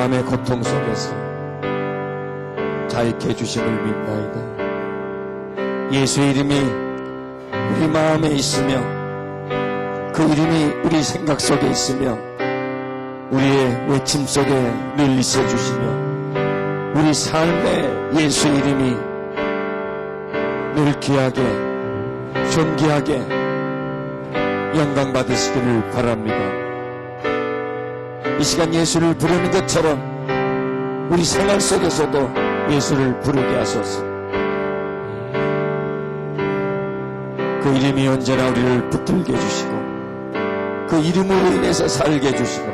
마음의 고통 속에서 자유케 해주심을 믿나이다. 예수의 이름이 우리 마음에 있으며 그 이름이 우리 생각 속에 있으며 우리의 외침 속에 늘 있어 주시며 우리 삶에 예수의 이름이 늘 귀하게 존귀하게 영광 받으시기를 바랍니다. 이 시간 예수를 부르는 것처럼 우리 생활 속에서도 예수를 부르게 하소서. 그 이름이 언제나 우리를 붙들게 해주시고 그 이름으로 인해서 살게 해주시고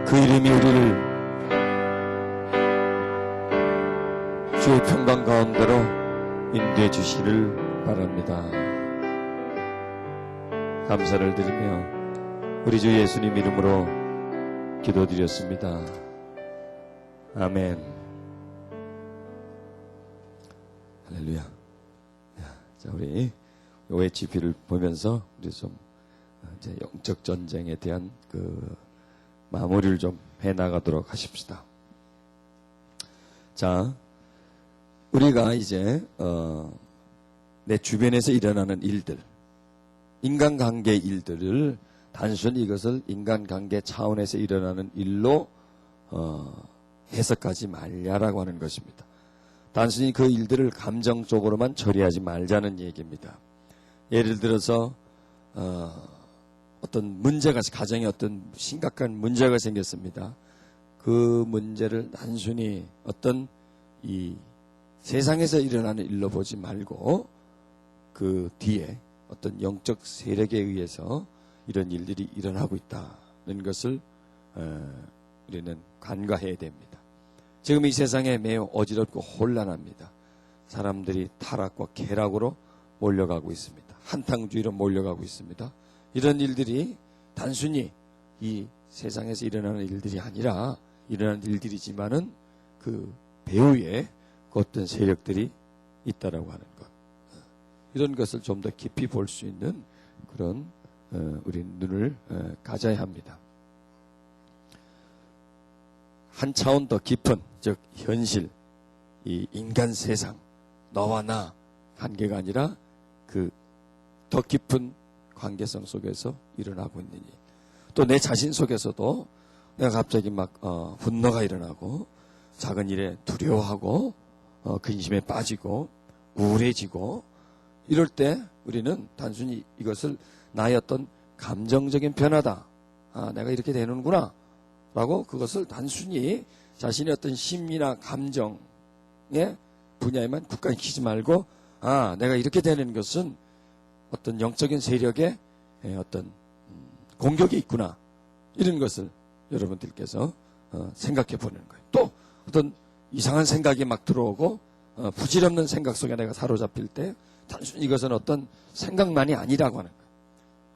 그 이름이 우리를 주의 평강 가운데로 인도해 주시기를 바랍니다. 감사를 드리며 우리 주 예수님 이름으로 기도드렸습니다. 아멘. 할렐루야. 자, 우리 OHP를 보면서 우리 좀 이제 영적 전쟁에 대한 그 마무리를 좀 해나가도록 하십시다. 자, 우리가 이제 내 주변에서 일어나는 일들, 인간관계 일들을 단순히 이것을 인간관계 차원에서 일어나는 일로 해석하지 말자라고 하는 것입니다. 단순히 그 일들을 감정적으로만 처리하지 말자는 얘기입니다. 예를 들어서 어떤 문제가, 가정에 어떤 심각한 문제가 생겼습니다. 그 문제를 단순히 어떤 이 세상에서 일어나는 일로 보지 말고 그 뒤에 어떤 영적 세력에 의해서 이런 일들이 일어나고 있다는 것을 우리는 간과해야 됩니다. 지금 이 세상에 매우 어지럽고 혼란합니다. 사람들이 타락과 쾌락으로 몰려가고 있습니다. 한탕주의로 몰려가고 있습니다. 이런 일들이 단순히 이 세상에서 일어나는 일들이 아니라 일어나는 일들이지만은 그 배후에 그 어떤 세력들이 있다라고 하는 것. 이런 것을 좀 더 깊이 볼 수 있는 그런 우리 눈을 가져야 합니다. 한 차원 더 깊은, 즉 현실, 이 인간 세상, 너와 나 관계가 아니라 그 더 깊은 관계성 속에서 일어나고 있는 일. 또 내 자신 속에서도 내가 갑자기 막 분노가 일어나고 작은 일에 두려워하고 근심에 빠지고 우울해지고 이럴 때 우리는 단순히 이것을 나의 어떤 감정적인 변화다. 내가 이렇게 되는구나. 라고 그것을 단순히 자신의 어떤 심리나 감정의 분야에만 국한시키지 말고 내가 이렇게 되는 것은 어떤 영적인 세력의 어떤 공격이 있구나. 이런 것을 여러분들께서 생각해 보는 거예요. 또 어떤 이상한 생각이 막 들어오고 부질없는 생각 속에 내가 사로잡힐 때 단순히 이것은 어떤 생각만이 아니라고 하는 거예요.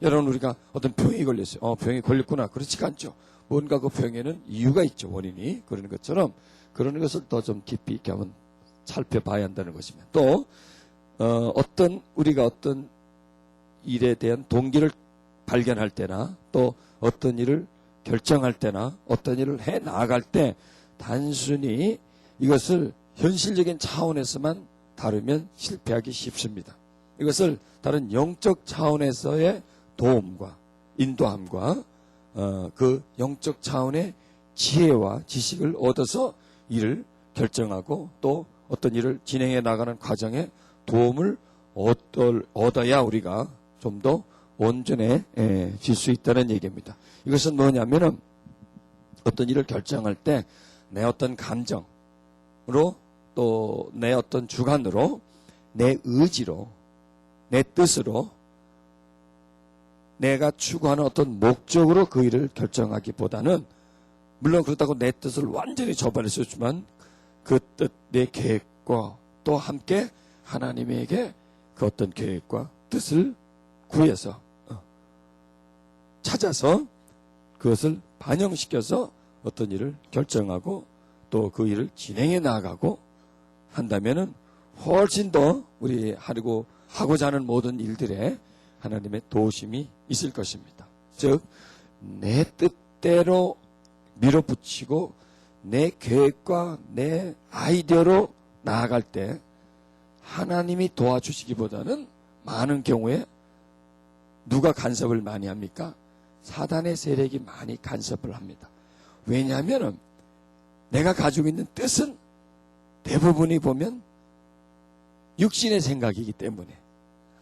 여러분 우리가 어떤 병이 걸렸어요. 병이 걸렸구나. 그렇지가 않죠. 뭔가 그 병에는 이유가 있죠. 원인이. 그런 것처럼 그런 것을 더 좀 깊이 있게 한번 살펴봐야 한다는 것입니다. 또 우리가 어떤 일에 대한 동기를 발견할 때나 또 어떤 일을 결정할 때나 어떤 일을 해 나아갈 때 단순히 이것을 현실적인 차원에서만 다루면 실패하기 쉽습니다. 이것을 다른 영적 차원에서의 도움과 인도함과 그 영적 차원의 지혜와 지식을 얻어서 일을 결정하고 또 어떤 일을 진행해 나가는 과정에 도움을 얻어야 우리가 좀 더 온전해질 수 있다는 얘기입니다. 이것은 뭐냐면은 어떤 일을 결정할 때 내 어떤 감정으로 또 내 어떤 주관으로 내 의지로 내 뜻으로 내가 추구하는 어떤 목적으로 그 일을 결정하기보다는 물론 그렇다고 내 뜻을 완전히 저버릴 수 있지만 그 뜻, 내 계획과 또 함께 하나님에게 그 어떤 계획과 뜻을 구해서 찾아서 그것을 반영시켜서 어떤 일을 결정하고 또 그 일을 진행해 나가고 한다면은 훨씬 더 우리 하고자 하는 모든 일들에 하나님의 도우심이 있을 것입니다. 즉 내 뜻대로 밀어붙이고 내 계획과 내 아이디어로 나아갈 때 하나님이 도와주시기보다는 많은 경우에 누가 간섭을 많이 합니까? 사단의 세력이 많이 간섭을 합니다. 왜냐하면 내가 가지고 있는 뜻은 대부분이 보면 육신의 생각이기 때문에,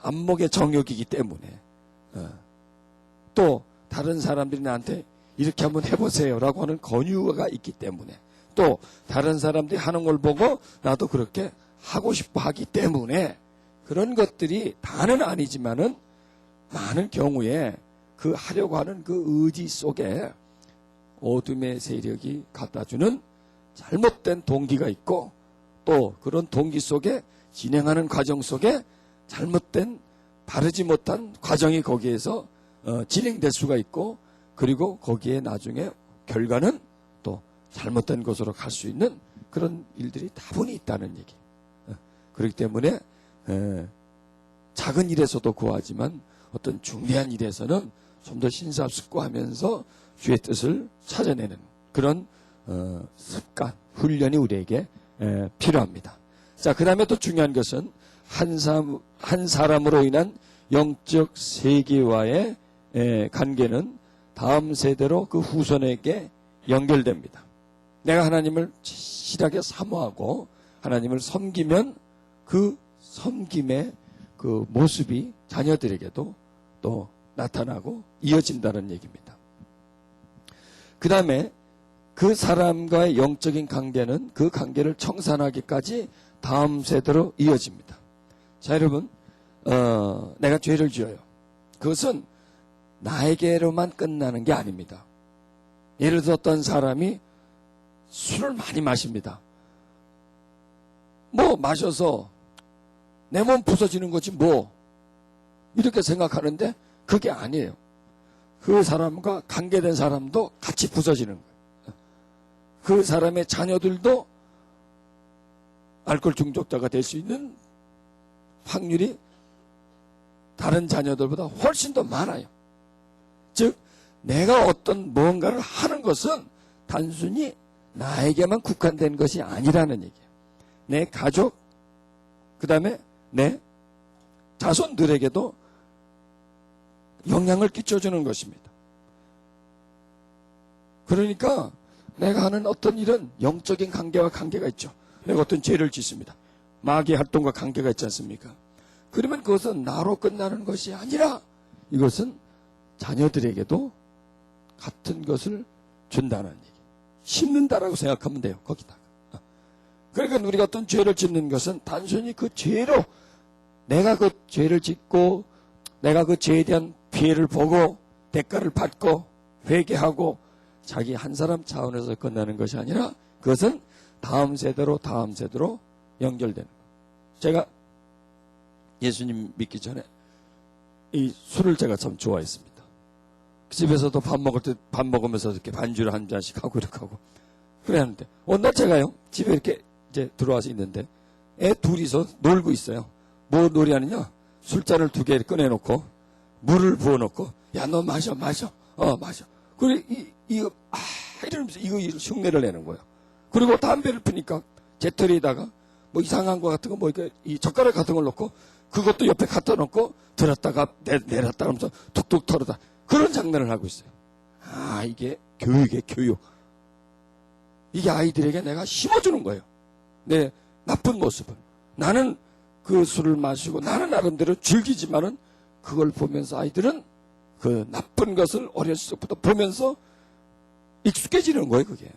안목의 정욕이기 때문에, 또 다른 사람들이 나한테 이렇게 한번 해보세요 라고 하는 권유가 있기 때문에, 또 다른 사람들이 하는 걸 보고 나도 그렇게 하고 싶어 하기 때문에, 그런 것들이 다는 아니지만은 많은 경우에 그 하려고 하는 그 의지 속에 어둠의 세력이 갖다주는 잘못된 동기가 있고, 또 그런 동기 속에 진행하는 과정 속에 잘못된 바르지 못한 과정이 거기에서 진행될 수가 있고, 그리고 거기에 나중에 결과는 또 잘못된 것으로 갈 수 있는 그런 일들이 다분히 있다는 얘기. 그렇기 때문에 작은 일에서도 구하지만 어떤 중대한 일에서는 좀 더 신사숙고하면서 주의 뜻을 찾아내는 그런 습관, 훈련이 우리에게 필요합니다. 자, 그 다음에 또 중요한 것은 한 사람으로 인한 영적 세계와의 관계는 다음 세대로 그 후손에게 연결됩니다. 내가 하나님을 실하게 사모하고 하나님을 섬기면 그 섬김의 그 모습이 자녀들에게도 또 나타나고 이어진다는 얘기입니다. 그 다음에 그 사람과의 영적인 관계는 그 관계를 청산하기까지 다음 세대로 이어집니다. 자, 여러분, 내가 죄를 지어요. 그것은 나에게로만 끝나는 게 아닙니다. 예를 들어 어떤 사람이 술을 많이 마십니다. 뭐 마셔서 내 몸 부서지는 거지 뭐, 이렇게 생각하는데 그게 아니에요. 그 사람과 관계된 사람도 같이 부서지는 거예요. 그 사람의 자녀들도 알코올 중독자가 될 수 있는 확률이 다른 자녀들보다 훨씬 더 많아요. 즉 내가 어떤 무언가를 하는 것은 단순히 나에게만 국한된 것이 아니라는 얘기예요. 내 가족, 그 다음에 내 자손들에게도 영향을 끼쳐주는 것입니다. 그러니까 내가 하는 어떤 일은 영적인 관계와 관계가 있죠. 내가 어떤 죄를 짓습니다. 마귀 활동과 관계가 있지 않습니까? 그러면 그것은 나로 끝나는 것이 아니라 이것은 자녀들에게도 같은 것을 준다는 얘기. 심는다라고 생각하면 돼요. 거기다가. 그러니까 우리가 어떤 죄를 짓는 것은 단순히 그 죄로 내가 그 죄를 짓고 내가 그 죄에 대한 피해를 보고 대가를 받고 회개하고 자기 한 사람 차원에서 끝나는 것이 아니라 그것은 다음 세대로 연결되는 거예요. 제가 예수님 믿기 전에 이 술을 제가 참 좋아했습니다. 집에서도 밥 먹으면서 이렇게 반주를 한 잔씩 하고 이렇게 하고 그랬는데 어느 날 제가요 집에 이렇게 이제 들어와서 있는데 애 둘이서 놀고 있어요. 뭐 놀이하느냐? 술잔을 2개 꺼내놓고 물을 부어놓고 야 너 마셔 마셔 그리고 이러면서 이거 흉내를 내는 거예요. 그리고 담배를 피니까 재떨이에다가 뭐 이상한 거 같은 거 뭐 이렇게 이 젓가락 같은 걸 넣고 그것도 옆에 갖다 놓고 들었다가 내렸다 하면서 툭툭 털어다 그런 장난을 하고 있어요. 이게 교육의 교육. 이게 아이들에게 내가 심어주는 거예요. 내 나쁜 모습을. 나는 그 술을 마시고 나는 나름대로 즐기지만은 그걸 보면서 아이들은 그 나쁜 것을 어렸을 적부터 보면서 익숙해지는 거예요, 그게.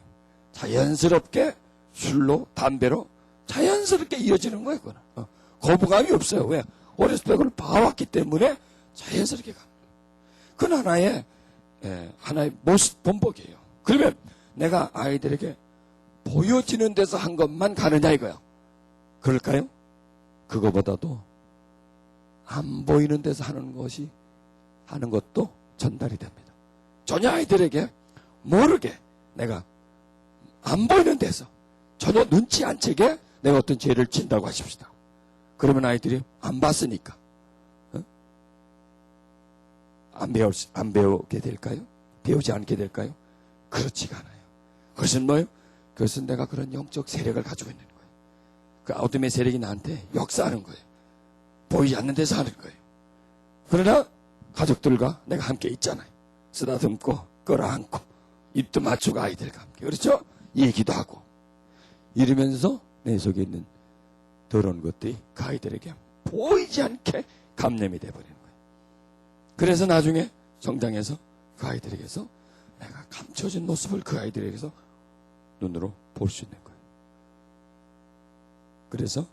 자연스럽게 술로, 담배로 자연스럽게 이어지는 거예요, 그거는. 거부감이 없어요. 왜? 어렸을 때 그걸 봐왔기 때문에 자연스럽게 갑니다. 그건 하나의 모습 본보기예요. 그러면 내가 아이들에게 보여지는 데서 한 것만 가느냐 이거야. 그럴까요? 그거보다도 안 보이는 데서 하는 것도 전달이 됩니다. 전혀 아이들에게 모르게 내가 안 보이는 데서 전혀 눈치 안 채게 내가 어떤 죄를 진다고 하십시다. 그러면 아이들이 안 봤으니까 안 배우게 될까요? 배우지 않게 될까요? 그렇지가 않아요. 그것은 뭐예요? 그것은 내가 그런 영적 세력을 가지고 있는 거예요. 그 어둠의 세력이 나한테 역사하는 거예요. 보이지 않는 데서 하는 거예요. 그러나 가족들과 내가 함께 있잖아요. 쓰다듬고 끌어안고 입도 맞추고 아이들과 함께, 그렇죠? 얘기도 하고 이러면서 내 속에 있는 더러운 것들이 그 아이들에게 보이지 않게 감염이 돼버리는 거예요. 그래서 나중에 성장해서 그 아이들에게서 내가 감춰진 모습을 그 아이들에게서 눈으로 볼 수 있는 거예요. 그래서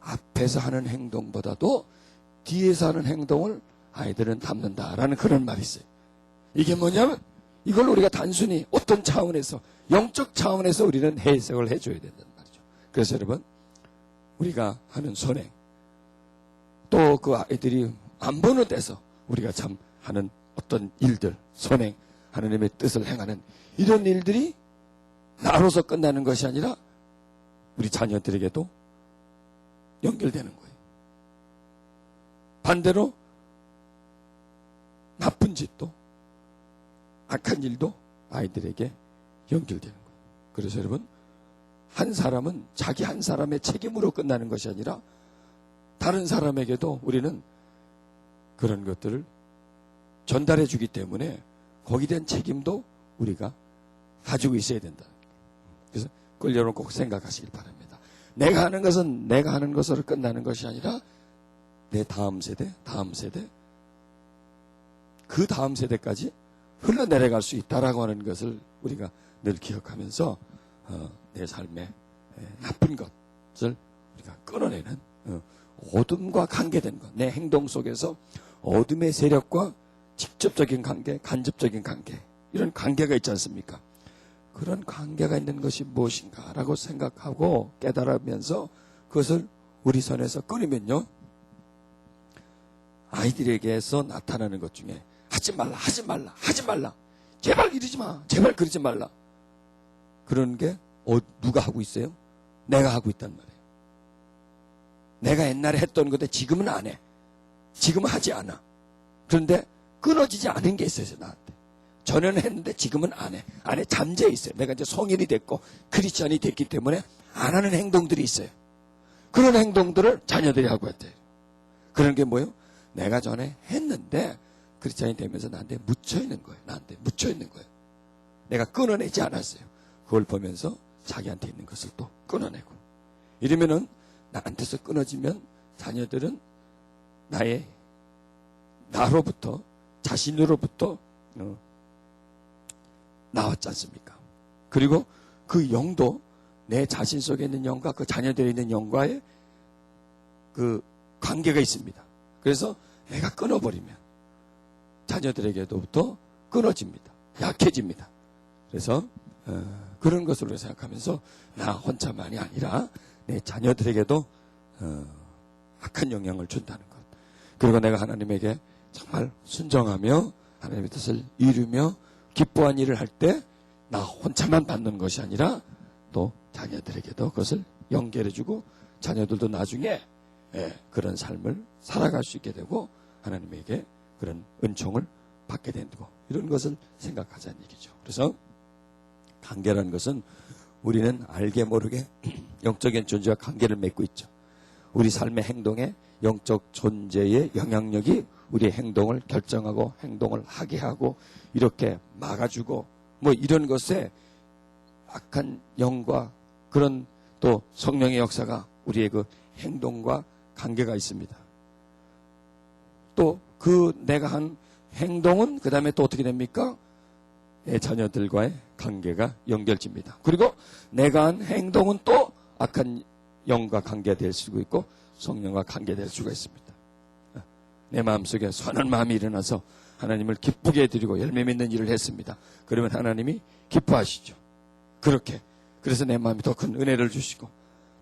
앞에서 하는 행동보다도 뒤에서 하는 행동을 아이들은 담는다라는 그런 말이 있어요. 이게 뭐냐면 이걸 우리가 단순히 어떤 차원에서, 영적 차원에서 우리는 해석을 해줘야 된다는 말이죠. 그래서 여러분, 우리가 하는 선행, 또 그 아이들이 안 보는 데서 우리가 참 하는 어떤 일들, 선행, 하나님의 뜻을 행하는 이런 일들이 나로서 끝나는 것이 아니라 우리 자녀들에게도 연결되는 거예요. 반대로 나쁜 짓도, 악한 일도 아이들에게 연결되는 거예요. 그래서 여러분, 한 사람은 자기 한 사람의 책임으로 끝나는 것이 아니라 다른 사람에게도 우리는 그런 것들을 전달해 주기 때문에 거기에 대한 책임도 우리가 가지고 있어야 된다. 그래서 그걸 여러분 꼭 생각하시길 바랍니다. 내가 하는 것은 내가 하는 것으로 끝나는 것이 아니라 내 다음 세대, 그 다음 세대까지 흘러내려갈 수 있다라고 하는 것을 우리가 늘 기억하면서 내 삶의 나쁜 것을 우리가 끊어내는 어둠과 관계된 것, 내 행동 속에서 어둠의 세력과 직접적인 관계, 간접적인 관계, 이런 관계가 있지 않습니까? 그런 관계가 있는 것이 무엇인가라고 생각하고 깨달으면서 그것을 우리 선에서 끊으면요, 아이들에게서 나타나는 것 중에 하지 말라, 제발 이러지 마, 제발 그러지 말라, 그런 게 누가 하고 있어요? 내가 하고 있단 말이에요. 내가 옛날에 했던 건데 지금은 안 해. 지금은 하지 않아. 그런데 끊어지지 않은 게 있어요, 나한테. 전에는 했는데 지금은 안 해. 안에 잠재해 있어요. 내가 이제 성인이 됐고 크리스천이 됐기 때문에 안 하는 행동들이 있어요. 그런 행동들을 자녀들이 하고 있대요. 그런 게 뭐예요? 내가 전에 했는데 크리스천이 되면서 나한테 묻혀있는 거예요. 내가 끊어내지 않았어요. 그걸 보면서 자기한테 있는 것을 또 끊어내고. 이러면은 나한테서 끊어지면 자녀들은 나로부터, 자신으로부터 나왔지 않습니까? 그리고 그 영도 내 자신 속에 있는 영과 그 자녀들에 있는 영과의 그 관계가 있습니다. 그래서 내가 끊어버리면 자녀들에게로부터 끊어집니다. 약해집니다. 그래서 그런 것으로 생각하면서 나 혼자만이 아니라 내 자녀들에게도 악한 영향을 준다는 것. 그리고 내가 하나님에게 정말 순종하며 하나님의 뜻을 이루며 기뻐한 일을 할 때 나 혼자만 받는 것이 아니라 또 자녀들에게도 그것을 연결해주고 자녀들도 나중에 그런 삶을 살아갈 수 있게 되고 하나님에게 그런 은총을 받게 되고 이런 것을 생각하자는 얘기죠. 그래서 관계라는 것은 우리는 알게 모르게 영적인 존재와 관계를 맺고 있죠. 우리 삶의 행동에 영적 존재의 영향력이 우리의 행동을 결정하고 행동을 하게 하고 이렇게 막아주고 뭐 이런 것에 악한 영과 그런 또 성령의 역사가 우리의 그 행동과 관계가 있습니다. 또 그 내가 한 행동은 그 다음에 또 어떻게 됩니까? 내 자녀들과의 관계가 연결됩니다. 그리고 내가 한 행동은 또 악한 영과 관계될 수가 있고 성령과 관계될 수가 있습니다. 내 마음속에 선한 마음이 일어나서 하나님을 기쁘게 해드리고 열매 맺는 일을 했습니다. 그러면 하나님이 기뻐하시죠. 그렇게. 그래서 내 마음이 더 큰 은혜를 주시고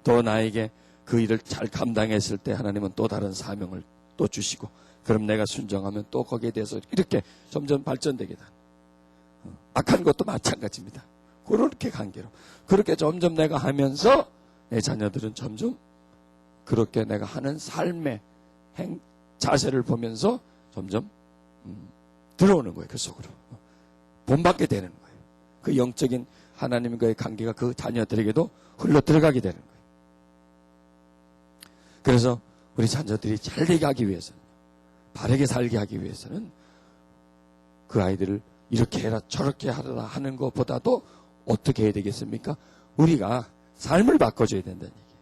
또 나에게 그 일을 잘 감당했을 때 하나님은 또 다른 사명을 또 주시고 그럼 내가 순종하면 또 거기에 대해서 이렇게 점점 발전되게 다. 악한 것도 마찬가지입니다. 그렇게 관계로. 그렇게 점점 내가 하면서 내 자녀들은 점점 그렇게 내가 하는 삶의 자세를 보면서 점점 들어오는 거예요. 그 속으로. 본받게 되는 거예요. 그 영적인 하나님과의 관계가 그 자녀들에게도 흘러 들어가게 되는 거예요. 그래서 우리 자녀들이 잘 되게 하기 위해서는, 바르게 살게 하기 위해서는 그 아이들을 이렇게 해라 저렇게 하라 하는 것보다도 어떻게 해야 되겠습니까? 우리가 삶을 바꿔줘야 된다는 얘기예요.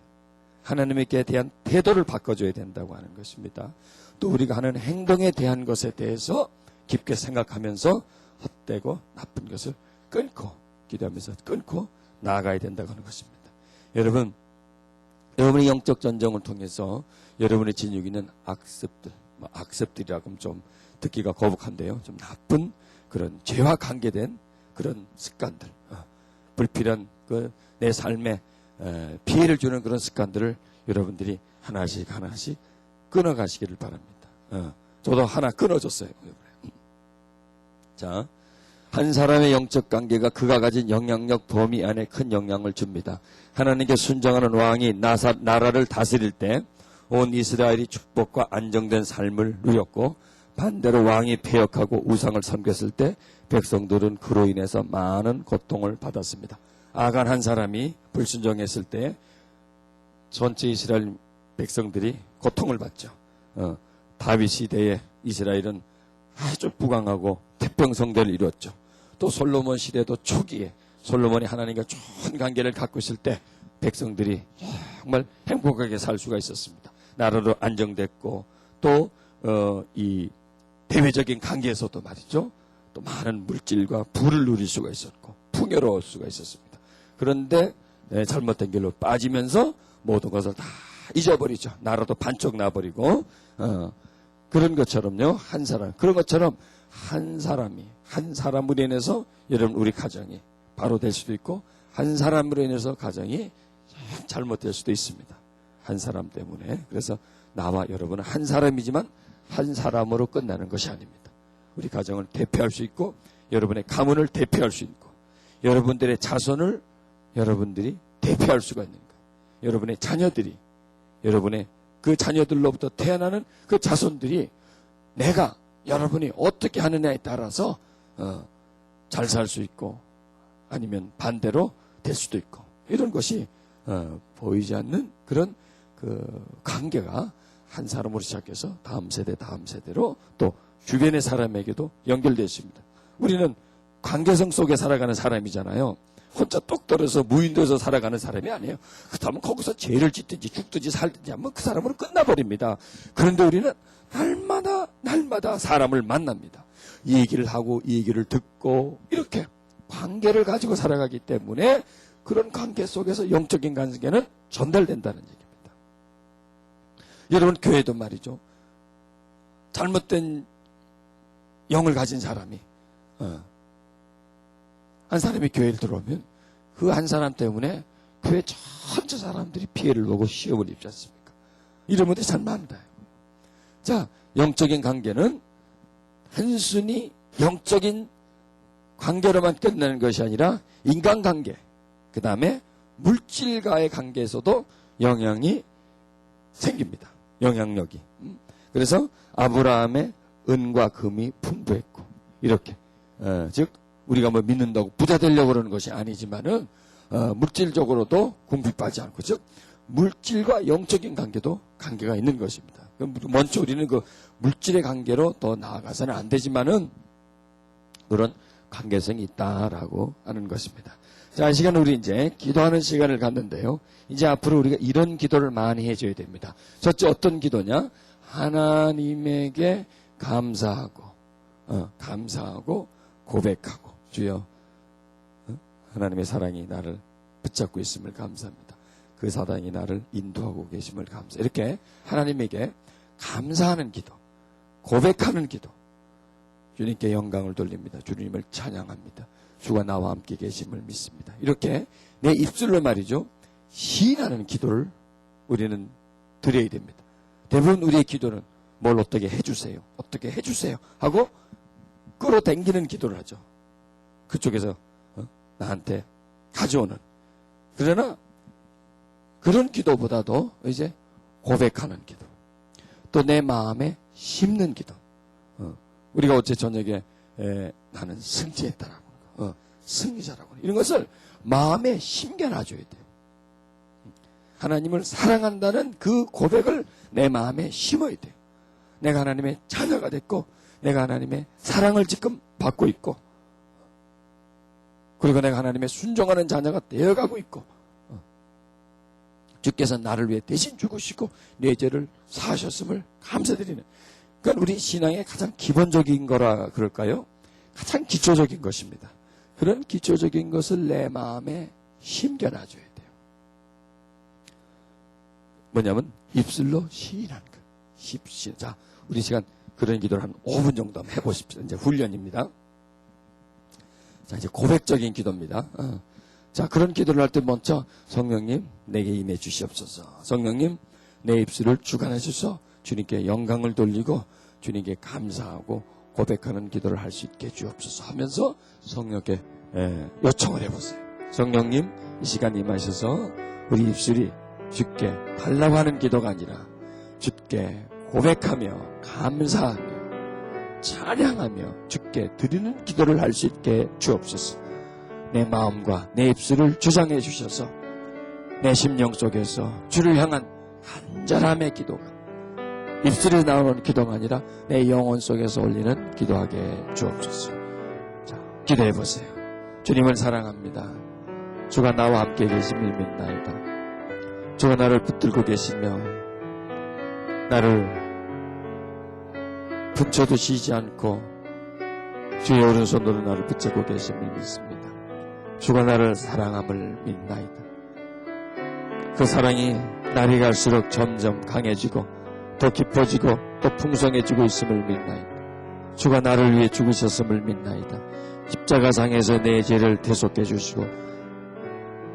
하나님께 대한 태도를 바꿔줘야 된다고 하는 것입니다. 또 우리가 하는 행동에 대한 것에 대해서 깊게 생각하면서 헛되고 나쁜 것을 끊고, 기도하면서 끊고 나아가야 된다고 하는 것입니다. 여러분의 영적 전쟁을 통해서 여러분의 지니고 있는 악습들이라고 하면 좀 듣기가 거북한데요. 좀 나쁜 그런 죄와 관계된 그런 습관들, 불필요한 내 삶에 피해를 주는 그런 습관들을 여러분들이 하나씩 끊어가시기를 바랍니다. 저도 하나 끊어줬어요. 자, 한 사람의 영적 관계가 그가 가진 영향력 범위 안에 큰 영향을 줍니다. 하나님께 순종하는 왕이 나라를 다스릴 때 온 이스라엘이 축복과 안정된 삶을 누렸고, 반대로 왕이 패역하고 우상을 섬겼을 때 백성들은 그로 인해서 많은 고통을 받았습니다. 아간 한 사람이 불순종했을 때 전체 이스라엘 백성들이 고통을 받죠. 다윗 시대에 이스라엘은 아주 부강하고 태평성대를 이뤘죠. 또 솔로몬 시대도 초기에 솔로몬이 하나님과 좋은 관계를 갖고 있을 때 백성들이 정말 행복하게 살 수가 있었습니다. 나라도 안정됐고, 또 이 대외적인 관계에서도 말이죠, 또 많은 물질과 부를 누릴 수가 있었고 풍요로울 수가 있었습니다. 그런데 잘못된 길로 빠지면서 모든 것을 다 잊어버리죠. 나라도 반쪽 나버리고, 그런 것처럼요, 그런 것처럼 한 사람으로 인해서 여러분 우리 가정이 바로 될 수도 있고, 한 사람으로 인해서 가정이 잘못될 수도 있습니다. 한 사람 때문에. 그래서 나와 여러분은 한 사람이지만 한 사람으로 끝나는 것이 아닙니다. 우리 가정을 대표할 수 있고, 여러분의 가문을 대표할 수 있고, 여러분들의 자손을 여러분들이 대표할 수가 있는 거예요. 여러분의 자녀들이, 여러분의 그 자녀들로부터 태어나는 그 자손들이 여러분이 어떻게 하느냐에 따라서 잘 살 수 있고, 아니면 반대로 될 수도 있고, 이런 것이 보이지 않는 그런 그 관계가 한 사람으로 시작해서 다음 세대로 또 주변의 사람에게도 연결되어 있습니다. 우리는 관계성 속에 살아가는 사람이잖아요. 혼자 똑 떨어서 무인도에서 살아가는 사람이 아니에요. 그렇다면 거기서 죄를 짓든지 죽든지 살든지 하면 그 사람으로 끝나버립니다. 그런데 우리는 날마다 사람을 만납니다. 이 얘기를 하고 이 얘기를 듣고, 이렇게 관계를 가지고 살아가기 때문에 그런 관계 속에서 영적인 관계는 전달된다는 얘기입니다. 여러분, 교회도 말이죠, 잘못된 영을 가진 사람이 한 사람이 교회를 들어오면 그 한 사람 때문에 교회 전체 사람들이 피해를 보고 시험을 입지 않습니까? 이런 분들이 잘 많다. 자, 영적인 관계는 단순히 영적인 관계로만 끝나는 것이 아니라 인간관계, 그 다음에 물질과의 관계에서도 영향이 생깁니다. 영향력이. 그래서 아브라함의 은과 금이 풍부했고, 이렇게 즉 우리가 뭐 믿는다고 부자 되려고 그러는 것이 아니지만은 물질적으로도 궁핍하지 않고, 즉 물질과 영적인 관계가 있는 것입니다. 먼저 우리는 그 물질의 관계로 더 나아가서는 안 되지만은 그런 관계성이 있다라고 하는 것입니다. 자, 이 시간 우리 이제 기도하는 시간을 갖는데요. 이제 앞으로 우리가 이런 기도를 많이 해줘야 됩니다. 첫째, 어떤 기도냐? 하나님에게 감사하고 고백하고, 주여, 하나님의 사랑이 나를 붙잡고 있음을 감사합니다. 그 사랑이 나를 인도하고 계심을 감사. 이렇게 하나님에게 감사하는 기도, 고백하는 기도, 주님께 영광을 돌립니다. 주님을 찬양합니다. 주가 나와 함께 계심을 믿습니다. 이렇게 내 입술로 말이죠, 시인하는 기도를 우리는 드려야 됩니다. 대부분 우리의 기도는 뭘 어떻게 해주세요 하고 끌어당기는 기도를 하죠. 그쪽에서 나한테 가져오는. 그러나 그런 기도보다도 이제 고백하는 기도, 또 내 마음에 심는 기도. 우리가 어제 저녁에 나는 승리했다라고, 승리자라고, 이런 것을 마음에 심겨놔줘야 돼요. 하나님을 사랑한다는 그 고백을 내 마음에 심어야 돼요. 내가 하나님의 자녀가 됐고, 내가 하나님의 사랑을 지금 받고 있고, 그리고 내가 하나님의 순종하는 자녀가 되어가고 있고, 주께서 나를 위해 대신 죽으시고 내 죄를 사하셨음을 감사드리는, 그러니까 우리 신앙의 가장 기본적인 거라 그럴까요? 가장 기초적인 것입니다. 그런 기초적인 것을 내 마음에 심겨놔줘야 돼요. 뭐냐면 입술로 시인하는 거. 시인. 자, 우리 시간 그런 기도를 한 5분 정도 한번 해보십시오. 이제 훈련입니다. 자, 이제 고백적인 기도입니다. 자, 그런 기도를 할 때 먼저 성령님 내게 임해 주시옵소서. 성령님 내 입술을 주관해 주셔서 주님께 영광을 돌리고 주님께 감사하고 고백하는 기도를 할 수 있게 주옵소서 하면서 성령께 요청을 해보세요. 성령님 이 시간 임하셔서 우리 입술이 주께 달라고 하는 기도가 아니라 주께 고백하며 감사하며 찬양하며 주께 드리는 기도를 할 수 있게 주옵소서. 내 마음과 내 입술을 주장해 주셔서 내 심령 속에서 주를 향한 간절함의 기도가 입술에 나오는 기도가 아니라 내 영혼 속에서 올리는 기도하게 주옵소서. 자, 기도해 보세요. 주님을 사랑합니다. 주가 나와 함께 계심을 믿나이다. 주가 나를 붙들고 계시며 나를 붙여도 쉬지 않고 주의 오른손으로 나를 붙잡고 계심을 믿습니다. 주가 나를 사랑함을 믿나이다. 그 사랑이 날이 갈수록 점점 강해지고 더 깊어지고 더 풍성해지고 있음을 믿나이다. 주가 나를 위해 죽으셨음을 믿나이다. 십자가상에서 내 죄를 대속해 주시고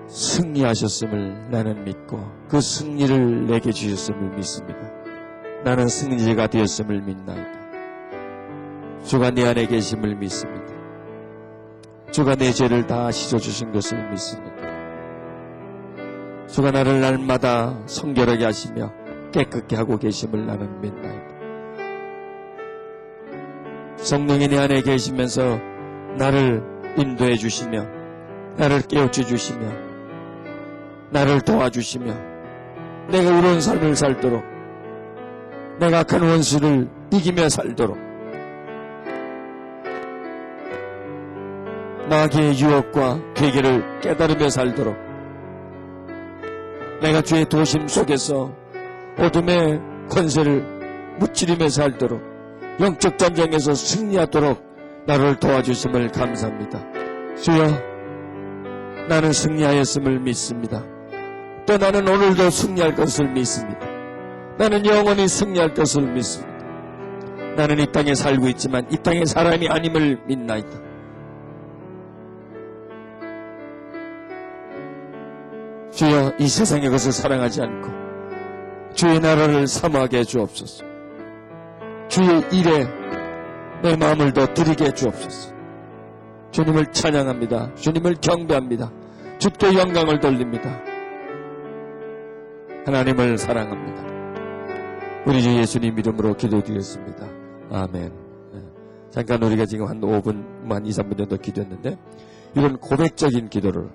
승리하셨음을 나는 믿고 그 승리를 내게 주셨음을 믿습니다. 나는 승리자가 되었음을 믿나이다. 주가 내 안에 계심을 믿습니다. 주가 내 죄를 다 씻어주신 것을 믿습니다. 주가 나를 날마다 성결하게 하시며 깨끗게 하고 계심을 나는 믿나이다. 성령이 내 안에 계시면서 나를 인도해 주시며 나를 깨우쳐 주시며 나를 도와주시며 내가 의로운 삶을 살도록 내가 악한 원수를 이기며 살도록 마귀의 유혹과 괴계를 깨달으며 살도록 내가 주의 도심 속에서 어둠의 권세를 무찌르며 살도록 영적 전쟁에서 승리하도록 나를 도와주심을 감사합니다. 주여, 나는 승리하였음을 믿습니다. 또 나는 오늘도 승리할 것을 믿습니다. 나는 영원히 승리할 것을 믿습니다. 나는 이 땅에 살고 있지만 이 땅의 사람이 아님을 믿나이다. 주여, 이 세상의 것을 사랑하지 않고 주의 나라를 사모하게 해 주옵소서. 주의 일에 내 마음을 더 드리게 해 주옵소서. 주님을 찬양합니다. 주님을 경배합니다. 주께 영광을 돌립니다. 하나님을 사랑합니다. 우리 주 예수님 이름으로 기도드리겠습니다. 아멘. 잠깐 우리가 지금 한 5분만 2, 3분 정도 기도했는데 이런 고백적인 기도를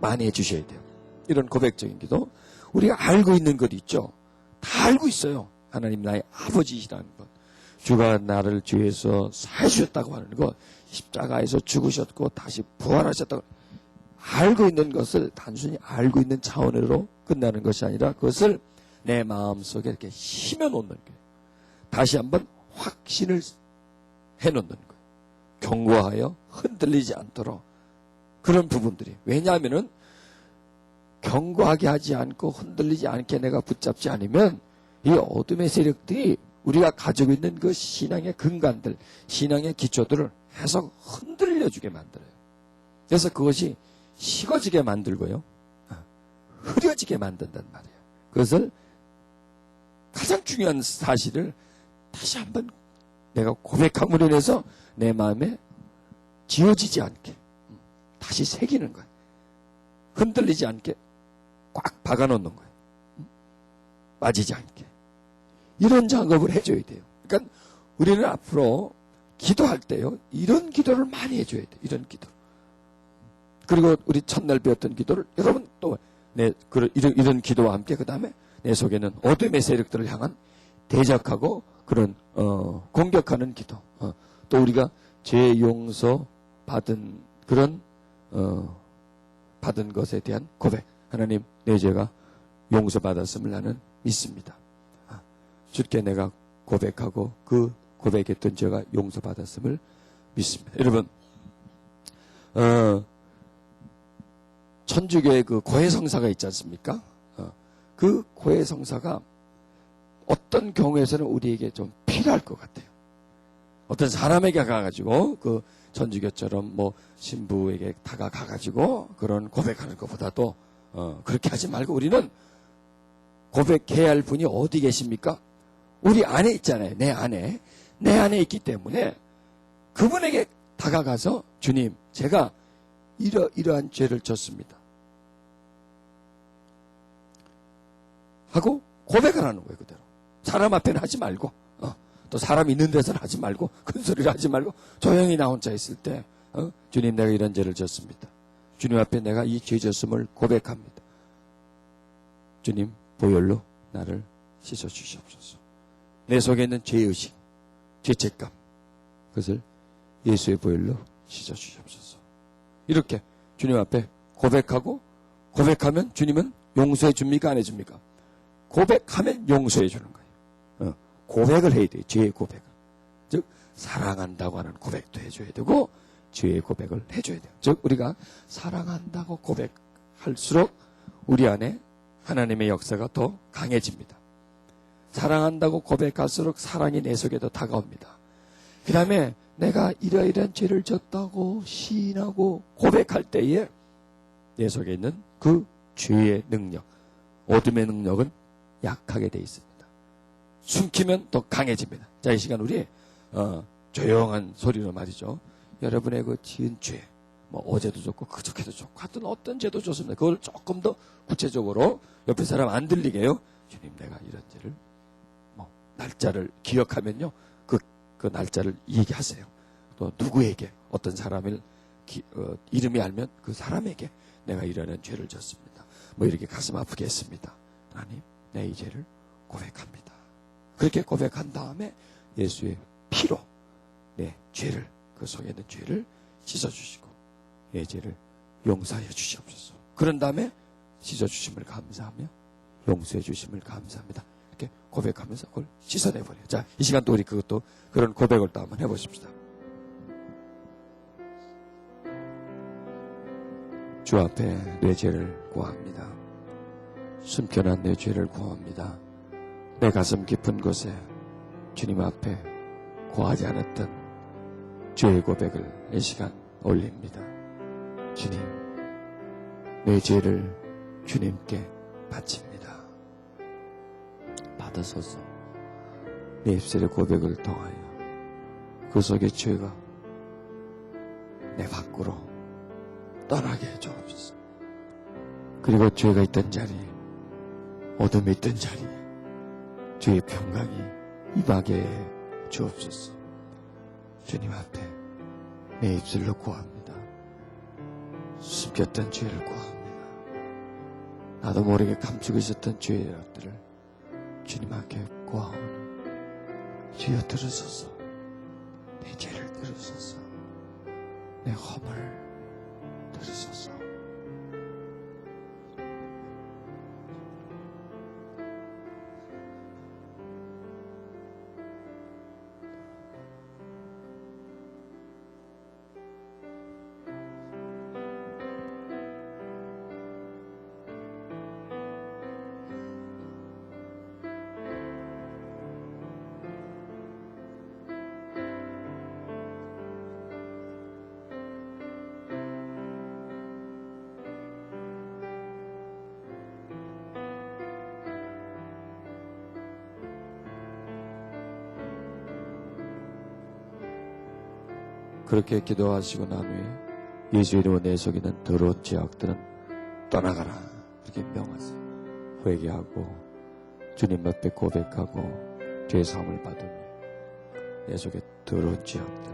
많이 해주셔야 돼요. 이런 고백적인 기도, 우리가 알고 있는 것 있죠. 다 알고 있어요. 하나님 나의 아버지시라는 것, 주가 나를 죄에서 사해주셨다고 하는 것, 십자가에서 죽으셨고 다시 부활하셨다고, 알고 있는 것을 단순히 알고 있는 차원으로 끝나는 것이 아니라 그것을 내 마음속에 이렇게 심어놓는 거예요. 다시 한번 확신을 해놓는 거예요. 경고하여 흔들리지 않도록. 그런 부분들이, 왜냐하면은 경고하게 하지 않고 흔들리지 않게 내가 붙잡지 않으면 이 어둠의 세력들이 우리가 가지고 있는 그 신앙의 근간들, 신앙의 기초들을 해서 흔들려주게 만들어요. 그래서 그것이 식어지게 만들고요, 흐려지게 만든단 말이에요. 그것을 가장 중요한 사실을 다시 한번 내가 고백함으로 인해서 내 마음에 지워지지 않게 다시 새기는 거예요. 흔들리지 않게 꽉 박아놓는 거예요. 빠지지 않게. 이런 작업을 해줘야 돼요. 그러니까 우리는 앞으로 기도할 때요, 이런 기도를 많이 해줘야 돼. 이런 기도. 그리고 우리 첫날 배웠던 기도를 여러분 또 이런 기도와 함께 그 다음에 내 속에는 어둠의 세력들을 향한 대적하고 그런 공격하는 기도. 또 우리가 죄 용서 받은 그런 받은 것에 대한 고백. 하나님, 내 죄가 용서받았음을 나는 믿습니다. 주께 내가 고백하고 그 고백했던 죄가 용서받았음을 믿습니다. 여러분, 천주교의 그 고해성사가 있지 않습니까? 그 고해성사가 어떤 경우에서는 우리에게 좀 필요할 것 같아요. 어떤 사람에게 가가지고 그 천주교처럼 뭐 신부에게 다가가가지고 그런 고백하는 것보다도 그렇게 하지 말고 우리는 고백해야 할 분이 어디 계십니까? 우리 안에 있잖아요. 내 안에 있기 때문에 그분에게 다가가서 주님, 제가 이러한 죄를 졌습니다 하고 고백을 하는 거예요. 그대로. 사람 앞에는 하지 말고 또 사람 있는 데서는 하지 말고 큰 소리를 하지 말고 조용히 나 혼자 있을 때 주님, 내가 이런 죄를 졌습니다. 주님 앞에 내가 이 죄 졌음을 고백합니다. 주님, 보혈로 나를 씻어주시옵소서. 내 속에 있는 죄의식, 죄책감, 그것을 예수의 보혈로 씻어주시옵소서. 이렇게 주님 앞에 고백하면 주님은 용서해 줍니까? 안 해줍니까? 고백하면 용서해 주는 거예요. 고백을 해야 돼요. 죄의 고백을. 즉 사랑한다고 하는 고백도 해줘야 되고 죄의 고백을 해줘야 돼요. 즉 우리가 사랑한다고 고백할수록 우리 안에 하나님의 역사가 더 강해집니다. 사랑한다고 고백할수록 사랑이 내 속에 더 다가옵니다. 그 다음에 내가 이러이러한 죄를 졌다고 시인하고 고백할 때에 내 속에 있는 그 죄의 능력, 어둠의 능력은 약하게 돼 있습니다. 숨기면 더 강해집니다. 자, 이 시간 우리 조용한 소리로 말이죠. 여러분의 그 지은 죄, 뭐 어제도 좋고 그저께도 좋고 하여튼 어떤 죄도 좋습니다. 그걸 조금 더 구체적으로 옆에 사람 안 들리게요. 주님, 내가 이런 죄를 날짜를 기억하면요. 그 날짜를 얘기하세요. 또 누구에게 어떤 사람을 이름이 알면 그 사람에게 내가 이러는 죄를 졌습니다. 뭐 이렇게 가슴 아프게 했습니다. 하나님, 내 이 죄를 고백합니다. 그렇게 고백한 다음에 예수의 피로 내 죄를, 그 속에 있는 죄를 씻어주시고 내 죄를 용서해 주시옵소서. 그런 다음에 씻어주심을 감사하며 용서해 주심을 감사합니다. 이렇게 고백하면서 그걸 씻어내버려요. 자, 이 시간 또 우리 그런 고백을 또 한번 해보십시다. 주 앞에 내 죄를 구합니다. 숨겨난 내 죄를 구합니다. 내 가슴 깊은 곳에 주님 앞에 구하지 않았던 죄의 고백을 이 시간 올립니다. 주님, 내 죄를 주님께 바칩니다. 받으소서. 내 입술의 고백을 통하여 그 속의 죄가 내 밖으로 떠나게 해주옵소서. 그리고 죄가 있던 자리에, 어둠이 있던 자리에 죄의 평강이 임하게 해 주옵소서. 주님 앞에 내 입술로 구합니다. 숨겼던 죄를 구합니다. 나도 모르게 감추고 있었던 죄의 것들을 주님 앞에 구하오니 주여 들으소서. 내 죄를 들으소서. 내 허물 들으소서. 그렇게 기도하시고 난 후에 예수 이름으로 내 속에 있는 더러운 죄악들은 떠나가라. 이렇게 명하세요. 회개하고 주님 앞에 고백하고 죄사함을 받으며 내 속에 들어올지어다.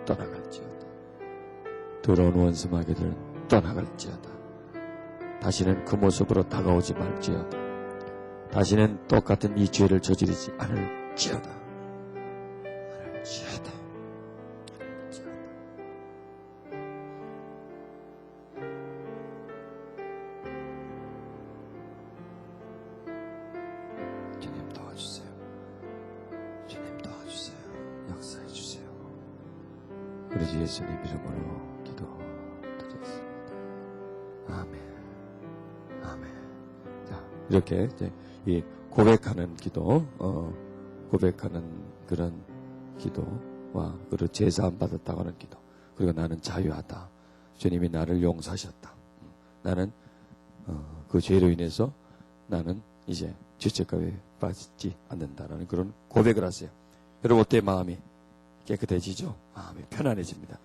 떠나갈지어다. 더러운 원수 마귀들은 떠나갈지어다. 다시는 그 모습으로 다가오지 말지어다. 다시는 똑같은 이 죄를 저지르지 않을지어다. 않을지어다. 주님 도와주세요. 주님 도와주세요. 역사해 주세요. 우리 주 예수님 이름으로 기도드렸습니다. 아멘. 아멘. 자, 이렇게 이제 이 고백하는 기도, 고백하는 그런 기도와 그리고 제사함 받았다고 하는 기도, 그리고 나는 자유하다. 주님이 나를 용서하셨다. 나는 그 죄로 인해서 나는 이제 죄책감에 빠지지 않는다라는 그런 고백을 하세요. 여러분 어때 마음이 깨끗해지죠? 마음이 편안해집니다.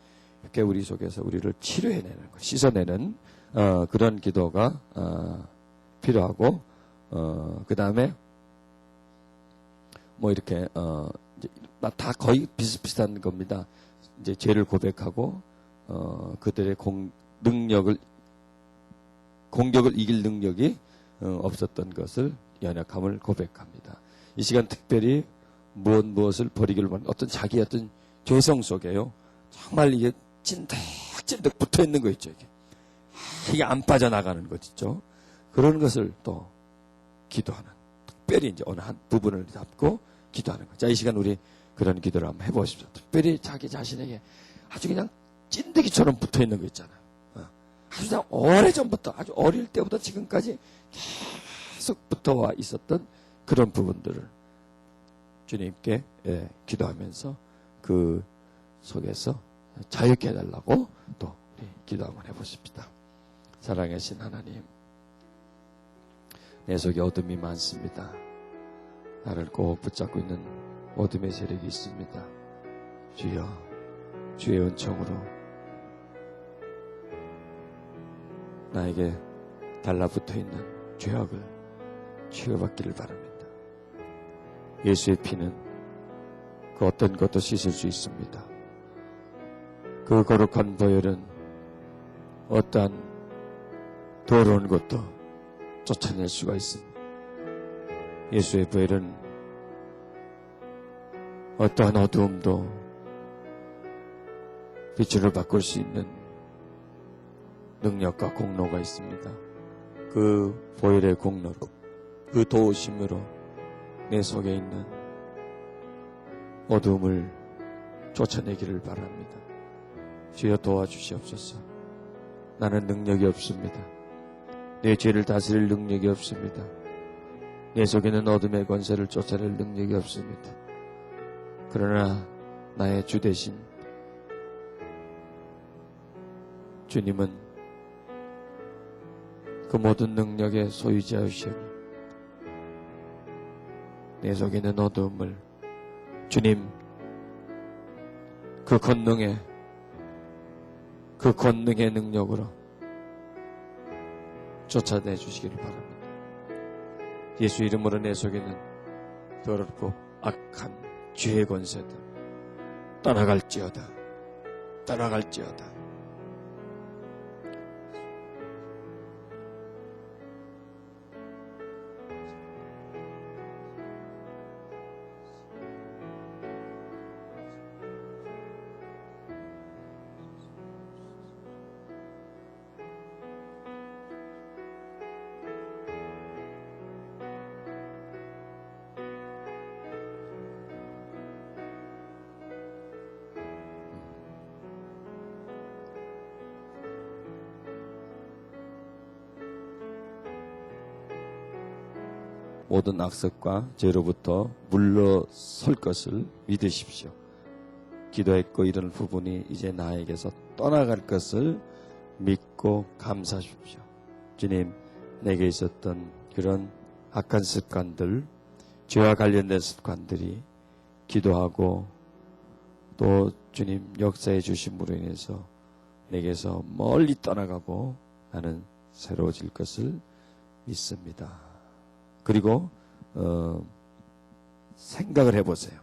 이렇게 우리 속에서 우리를 치료해내는 것, 씻어내는 그런 기도가 필요하고 그 다음에 뭐 이렇게 이제 다 거의 비슷비슷한 겁니다. 이제 죄를 고백하고 그들의 공격을 이길 능력이 없었던 것을 연약함을 고백합니다. 이 시간 특별히 무엇을 버리기를 원하는 어떤 자기의 어떤 죄성 속에요. 정말 이게 찐득찐득 붙어 있는 거 있죠. 이게 안 빠져나가는 것 있죠. 그런 것을 또 기도하는, 특별히 이제 어느 한 부분을 잡고 기도하는 것. 자, 이 시간 우리 그런 기도를 한번 해보십시오. 특별히 자기 자신에게 아주 그냥 찐득이처럼 붙어 있는 거 있잖아요. 아주 그냥 오래전부터, 아주 어릴 때부터 지금까지 계속 붙어와 있었던 그런 부분들을 주님께 기도하면서 그 속에서 자유케 해달라고 또 우리 기도 한번 해보십시다. 사랑하신 하나님, 내 속에 어둠이 많습니다. 나를 꼭 붙잡고 있는 어둠의 세력이 있습니다. 주여, 주의 은총으로 나에게 달라붙어 있는 죄악을 치유받기를 바랍니다. 예수의 피는 그 어떤 것도 씻을 수 있습니다. 그 거룩한 보혈은 어떠한 더러운 것도 쫓아낼 수가 있습니다. 예수의 보혈은 어떠한 어두움도 빛으로 바꿀 수 있는 능력과 공로가 있습니다. 그 보혈의 공로로, 그 도우심으로 내 속에 있는 어두움을 쫓아내기를 바랍니다. 주여 도와주시옵소서. 나는 능력이 없습니다. 내 죄를 다스릴 능력이 없습니다. 내 속에는 어둠의 권세를 쫓아낼 능력이 없습니다. 그러나 나의 주 대신 주님은 그 모든 능력의 소유자이시오니 내 속에 있는 어두움을 주님 그 권능의 능력으로 쫓아내 주시기를 바랍니다. 예수 이름으로 내 속에 있는 더럽고 악한 죄의 권세들 떠나갈지어다. 떠나갈지어다. 모든 악습과 죄로부터 물러설 것을 믿으십시오. 기도했고 이런 부분이 이제 나에게서 떠나갈 것을 믿고 감사하십시오. 주님, 내게 있었던 그런 악한 습관들, 죄와 관련된 습관들이 기도하고 또 주님 역사해 주심으로 인해서 내게서 멀리 떠나가고 나는 새로워질 것을 믿습니다. 그리고 생각을 해보세요.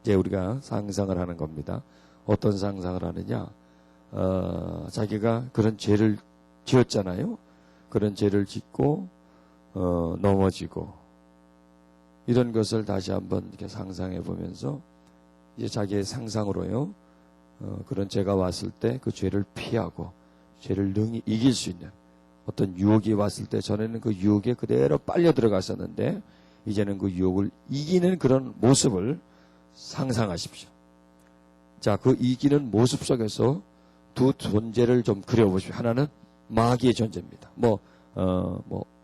이제 우리가 상상을 하는 겁니다. 어떤 상상을 하느냐? 자기가 그런 죄를 지었잖아요. 그런 죄를 짓고 넘어지고 이런 것을 다시 한번 이렇게 상상해 보면서 이제 자기의 상상으로요. 그런 죄가 왔을 때 그 죄를 피하고 죄를 능히 이길 수 있는 어떤 유혹이 왔을 때 전에는 그 유혹에 그대로 빨려 들어갔었는데 이제는 그 유혹을 이기는 그런 모습을 상상하십시오. 자, 그 이기는 모습 속에서 두 존재를 좀 그려보십시오. 하나는 마귀의 존재입니다.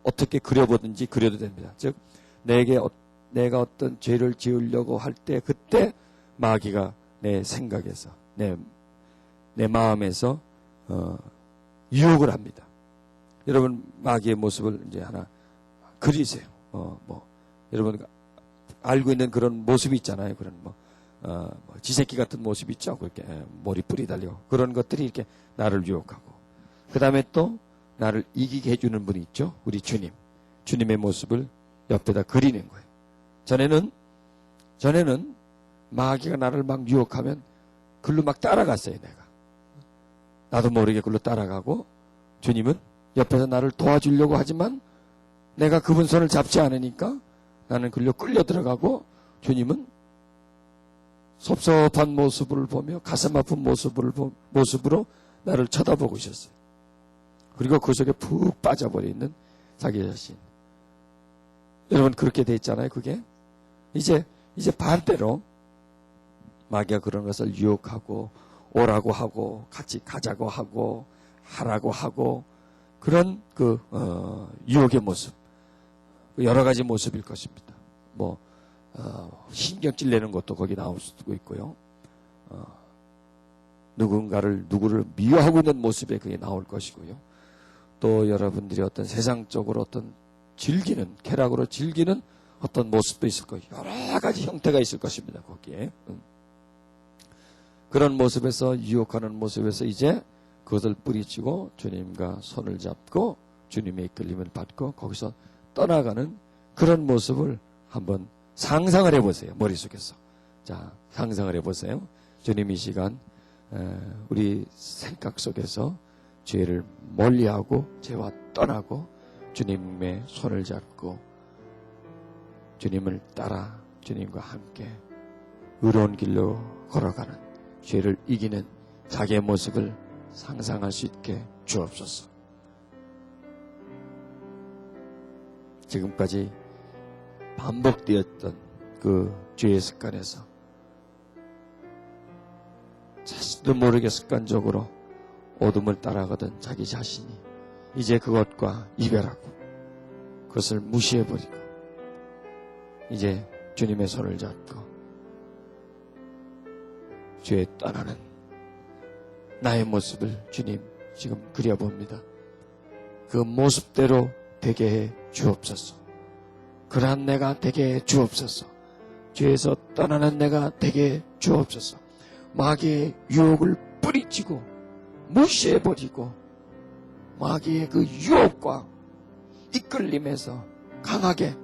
어떻게 그려보든지 그려도 됩니다. 즉, 내가 어떤 죄를 지으려고 할 때 그때 마귀가 내 생각에서, 내 마음에서, 유혹을 합니다. 여러분, 마귀의 모습을 이제 하나 그리세요. 여러분, 알고 있는 그런 모습이 있잖아요. 그런 지새끼 같은 모습 있죠. 그렇게 머리뿔이 달리고 그런 것들이 이렇게 나를 유혹하고 그 다음에 또 나를 이기게 해주는 분이 있죠. 우리 주님의 모습을 옆에다 그리는 거예요. 전에는 마귀가 나를 막 유혹하면 글로 막 따라갔어요. 나도 모르게 글로 따라가고 주님은 옆에서 나를 도와주려고 하지만 내가 그분 손을 잡지 않으니까 나는 글로 끌려 들어가고 주님은 섭섭한 모습을 보며 가슴 아픈 모습으로 나를 쳐다보고 있었어요. 그리고 그 속에 푹 빠져버려 있는 자기 자신. 여러분 그렇게 돼 있잖아요. 그게 이제 반대로 마귀가 그런 것을 유혹하고 오라고 하고 같이 가자고 하고 하라고 하고 그런 유혹의 모습 여러 가지 모습일 것입니다. 신경질 내는 것도 거기 나올 수도 있고요. 누구를 미워하고 있는 모습에 그게 나올 것이고요. 또 여러분들이 어떤 세상적으로 어떤 쾌락으로 즐기는 어떤 모습도 있을 거예요. 여러 가지 형태가 있을 것입니다. 거기에. 그런 모습에서 유혹하는 모습에서 이제 그것을 뿌리치고 주님과 손을 잡고 주님의 이끌림을 받고 거기서 떠나가는 그런 모습을 한번 상상을 해보세요. 머릿속에서. 자, 상상을 해보세요. 주님 이 시간 우리 생각 속에서 죄를 멀리하고 죄와 떠나고 주님의 손을 잡고 주님을 따라 주님과 함께 의로운 길로 걸어가는 죄를 이기는 자기의 모습을 상상할 수 있게 주옵소서. 지금까지 반복되었던 그 죄의 습관에서 자신도 모르게 습관적으로 어둠을 따라가던 자기 자신이 이제 그것과 이별하고 그것을 무시해버리고 이제 주님의 손을 잡고 죄에 떠나는 나의 모습을 주님 지금 그려봅니다. 그 모습대로 되게 해 주옵소서. 그러한 내가 되게 해 주옵소서. 죄에서 떠나는 내가 되게 해 주옵소서. 마귀의 유혹을 뿌리치고 무시해버리고 마귀의 그 유혹과 이끌림에서 강하게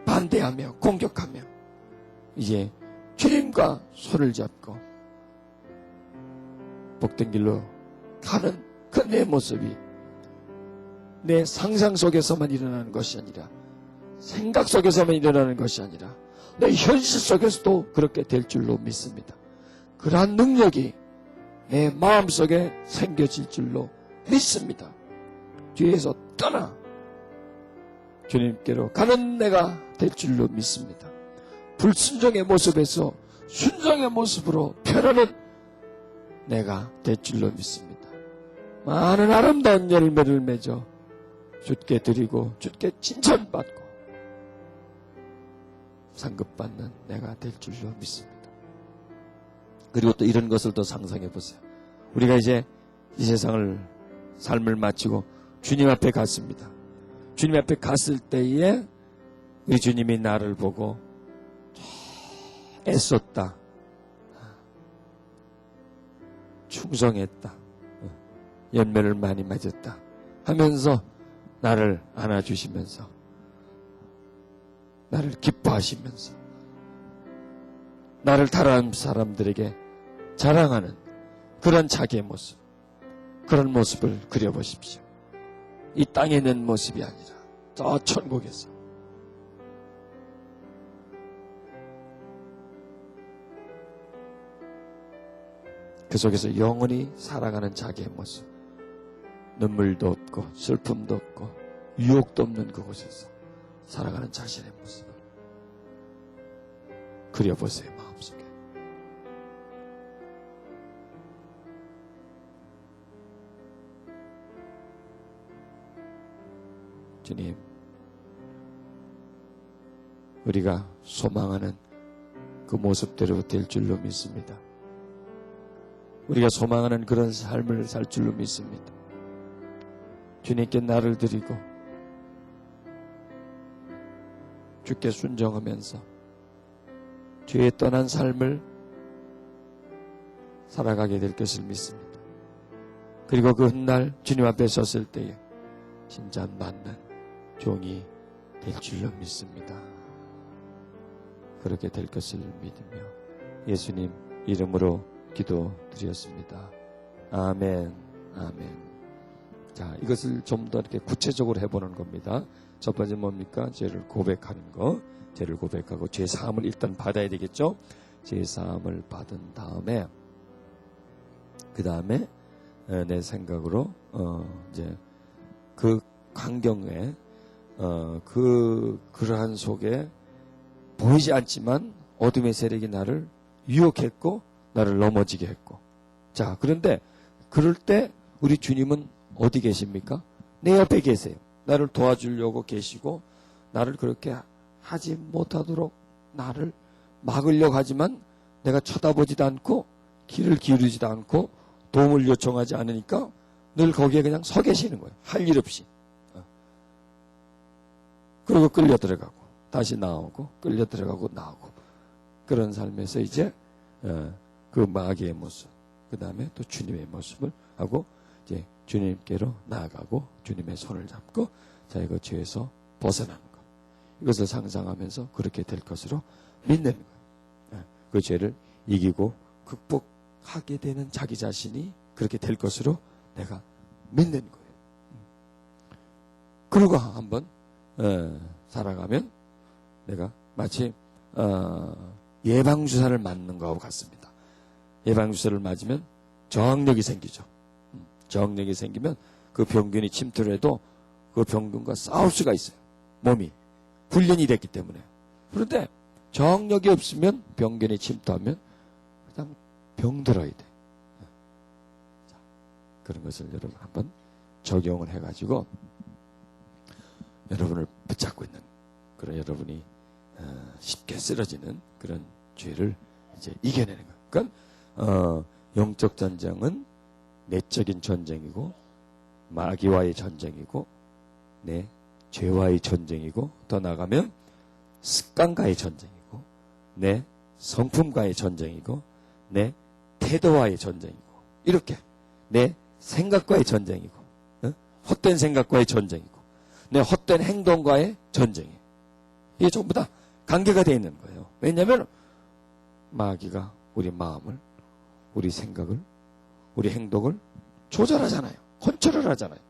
반대하며 공격하며 이제 주님과 손을 잡고 복된 길로 가는 그 내 모습이 내 상상 속에서만 일어나는 것이 아니라 생각 속에서만 일어나는 것이 아니라 내 현실 속에서도 그렇게 될 줄로 믿습니다. 그러한 능력이 내 마음속에 생겨질 줄로 믿습니다. 뒤에서 떠나 주님께로 가는 내가 될 줄로 믿습니다. 불순종의 모습에서 순종의 모습으로 변하는 내가 될 줄로 믿습니다. 많은 아름다운 열매를 맺어 주께 드리고 주께 칭찬받고 상급받는 내가 될 줄로 믿습니다. 그리고 또 이런 것을 더 상상해 보세요. 우리가 이제 이 삶을 마치고 주님 앞에 갔습니다. 주님 앞에 갔을 때에 우리 주님이 나를 보고 애썼다, 충성했다, 열매를 많이 맺었다 하면서 나를 안아주시면서 나를 기뻐하시면서 나를 따라하는 사람들에게 자랑하는 그런 자기의 모습, 그런 모습을 그려보십시오. 이 땅에 있는 모습이 아니라 저 천국에서 그 속에서 영원히 살아가는 자기의 모습, 눈물도 없고 슬픔도 없고 유혹도 없는 그곳에서 살아가는 자신의 모습을 그려보세요. 마음속에. 주님, 우리가 소망하는 그 모습대로 될 줄로 믿습니다. 우리가 소망하는 그런 삶을 살 줄로 믿습니다. 주님께 나를 드리고 주께 순종하면서 주의 떠난 삶을 살아가게 될 것을 믿습니다. 그리고 그 훗날 주님 앞에 섰을 때에 진짜 맞는 종이 될 줄로 믿습니다. 그렇게 될 것을 믿으며 예수님 이름으로 기도드렸습니다. 아멘, 아멘. 자, 이것을 좀 더 이렇게 구체적으로 해보는 겁니다. 첫 번째 뭡니까? 죄를 고백하는 거. 죄를 고백하고 죄 사함을 일단 받아야 되겠죠? 죄 사함을 받은 다음에 그 다음에 내 생각으로 이제 그 환경에 그러한 속에 보이지 않지만 어둠의 세력이 나를 유혹했고 나를 넘어지게 했고, 자, 그런데 그럴 때 우리 주님은 어디 계십니까? 내 옆에 계세요. 나를 도와주려고 계시고 나를 그렇게 하지 못하도록 나를 막으려고 하지만 내가 쳐다보지도 않고 귀를 기울이지도 않고 도움을 요청하지 않으니까 늘 거기에 그냥 서 계시는 거예요. 할 일 없이. 그리고 끌려 들어가고 다시 나오고 끌려 들어가고 나오고 그런 삶에서 이제 그 마귀의 모습, 그 다음에 또 주님의 모습을 하고 이제 주님께로 나아가고 주님의 손을 잡고 자, 이거 죄에서 벗어나는 것. 이것을 상상하면서 그렇게 될 것으로 믿는 거예요. 그 죄를 이기고 극복하게 되는 자기 자신이 그렇게 될 것으로 내가 믿는 거예요. 그러고 한번 살아가면 내가 마치 예방주사를 맞는 거하고 같습니다. 예방주사를 맞으면 저항력이 생기죠. 저항력이 생기면 그 병균이 침투를 해도 그 병균과 싸울 수가 있어요. 몸이 훈련이 됐기 때문에. 그런데 저항력이 없으면 병균이 침투하면 그냥 병들어야 돼. 자, 그런 것을 여러분 한번 적용을 해가지고 여러분을 붙잡고 있는 그런 여러분이 쉽게 쓰러지는 그런 죄를 이제 이겨내는 거예요. 그러니까 영적 전쟁은 내적인 전쟁이고 마귀와의 전쟁이고 내 죄와의 전쟁이고 더 나아가면 습관과의 전쟁이고 내 성품과의 전쟁이고 내 태도와의 전쟁이고 이렇게 내 생각과의 전쟁이고 헛된 생각과의 전쟁이고 내 헛된 행동과의 전쟁이에요. 이게 전부 다 관계가 되어 있는 거예요. 왜냐하면 마귀가 우리 마음을, 우리 생각을, 우리 행동을 조절하잖아요. 컨트롤 하잖아요.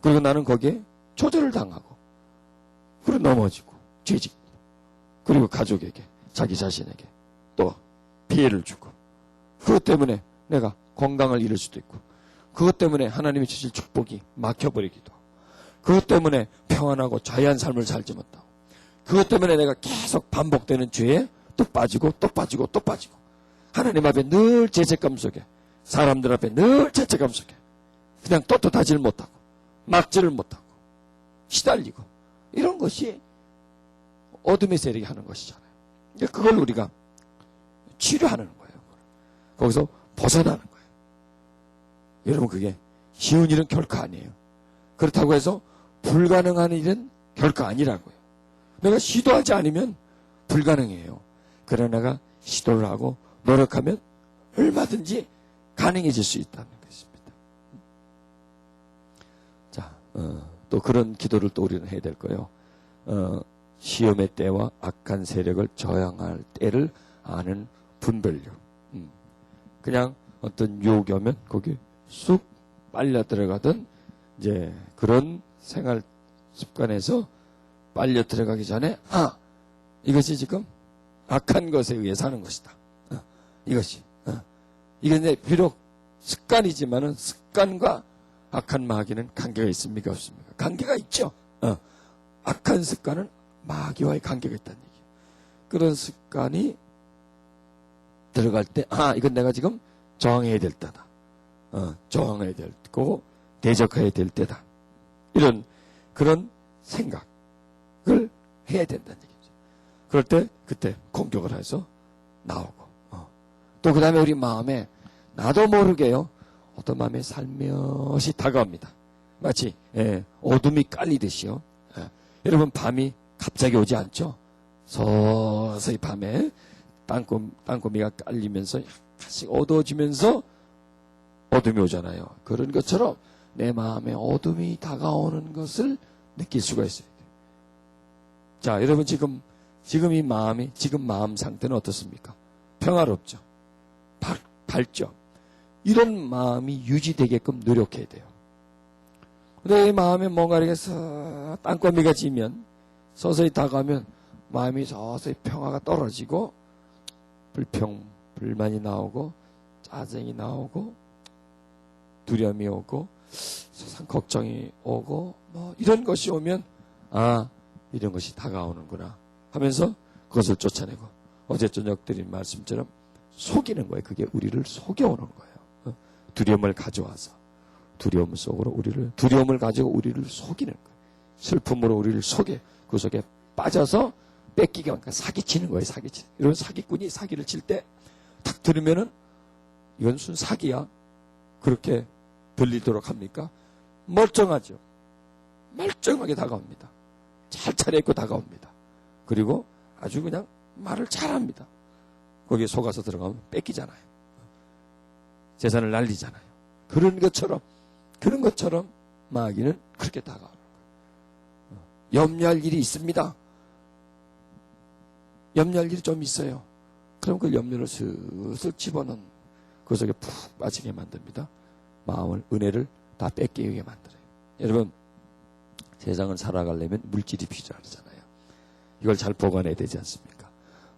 그리고 나는 거기에 조절을 당하고 그리고 넘어지고 죄짓고 그리고 가족에게, 자기 자신에게 또 피해를 주고 그것 때문에 내가 건강을 잃을 수도 있고 그것 때문에 하나님이 주실 축복이 막혀버리기도 하고 그것 때문에 평안하고 자유한 삶을 살지 못하고 그것 때문에 내가 계속 반복되는 죄에 또 빠지고 또 빠지고 또 빠지고 하나님 앞에 늘 죄책감 속에 사람들 앞에 늘 죄책감 속에 그냥 떳떳하지를 못하고 막지를 못하고 시달리고 이런 것이 어둠의 세력이 하는 것이잖아요. 그걸 우리가 치료하는 거예요. 거기서 벗어나는 거예요. 여러분 그게 쉬운 일은 결코 아니에요. 그렇다고 해서 불가능한 일은 결코 아니라고요. 내가 시도하지 않으면 불가능해요. 그러나 내가 시도를 하고 노력하면 얼마든지 가능해질 수 있다는 것입니다. 자, 또 그런 기도를 또 우리는 해야 될 거예요. 시험의 때와 악한 세력을 저항할 때를 아는 분별력. 그냥 어떤 유혹이 오면 거기 쑥 빨려 들어가던 이제 그런 생활 습관에서 빨려 들어가기 전에 이것이 지금 악한 것에 의해 사는 것이다. 이것이 이게 이제 비록 습관이지만은 습관과 악한 마귀는 관계가 있습니까 없습니까? 관계가 있죠. 악한 습관은 마귀와의 관계가 있다는 얘기예요. 그런 습관이 들어갈 때 이건 내가 지금 저항해야 될 때다. 저항해야 될 거고 대적해야 될 때다. 이런 그런 생각을 해야 된다는 얘기죠. 그럴 때 그때 공격을 해서 나오고 또 그 다음에 우리 마음에 나도 모르게요 어떤 마음에 살며시 다가옵니다. 마치 어둠이 깔리듯이요. 여러분 밤이 갑자기 오지 않죠? 서서히 밤에 땅거미가 깔리면서 약간씩 어두워지면서 어둠이 오잖아요. 그런 것처럼 내 마음에 어둠이 다가오는 것을 느낄 수가 있어요. 자, 여러분 지금 이 마음이 지금 마음 상태는 어떻습니까? 평화롭죠. 밝죠. 이런 마음이 유지되게끔 노력해야 돼요. 근데 이 마음에 뭔가 이렇게 땅거미가 지면 서서히 다가오면 마음이 서서히 평화가 떨어지고 불만이 나오고 짜증이 나오고 두려움이 오고 세상 걱정이 오고 뭐 이런 것이 오면 이런 것이 다가오는구나 하면서 그것을 쫓아내고 어제 저녁 드린 말씀처럼 속이는 거예요. 그게 우리를 속여오는 거예요. 두려움을 가져와서 두려움 속으로 두려움을 가지고 우리를 속이는 거예요. 슬픔으로 우리를 속여 그 속에 빠져서 뺏기게 하니까 사기치는 거예요. 사기치는. 이런 사기꾼이 사기를 칠 때 탁 들으면은 이건 순 사기야. 그렇게 들리도록 합니까? 멀쩡하죠. 멀쩡하게 다가옵니다. 잘 차려입고 다가옵니다. 그리고 아주 그냥 말을 잘합니다. 거기에 속아서 들어가면 뺏기잖아요. 재산을 날리잖아요. 그런 것처럼 마귀는 그렇게 다가오는 거예요. 염려할 일이 있습니다. 염려할 일이 좀 있어요. 그럼 그 염려를 슬슬 집어넣은 그 속에 푹 빠지게 만듭니다. 마음을, 은혜를 다 뺏기게 만들어요. 여러분, 세상을 살아가려면 물질이 필요하잖아요. 이걸 잘 보관해야 되지 않습니까?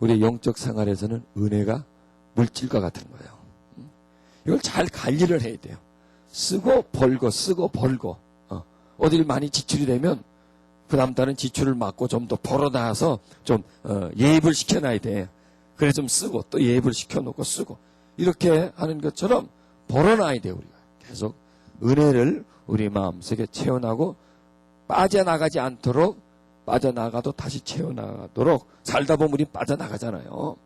우리의 영적 생활에서는 은혜가 물질과 같은 거예요. 이걸 잘 관리를 해야 돼요. 쓰고 벌고. 어딜 많이 지출이 되면 그 다음 달은 지출을 막고 좀 더 벌어놔서 좀 예입을 시켜놔야 돼. 그래 좀 쓰고 또 예입을 시켜놓고 쓰고 이렇게 하는 것처럼 벌어놔야 돼요. 우리가 계속 은혜를 우리 마음속에 채워나고 빠져나가지 않도록 빠져나가도 다시 채워나가도록 살다 보면 우리 빠져나가잖아요.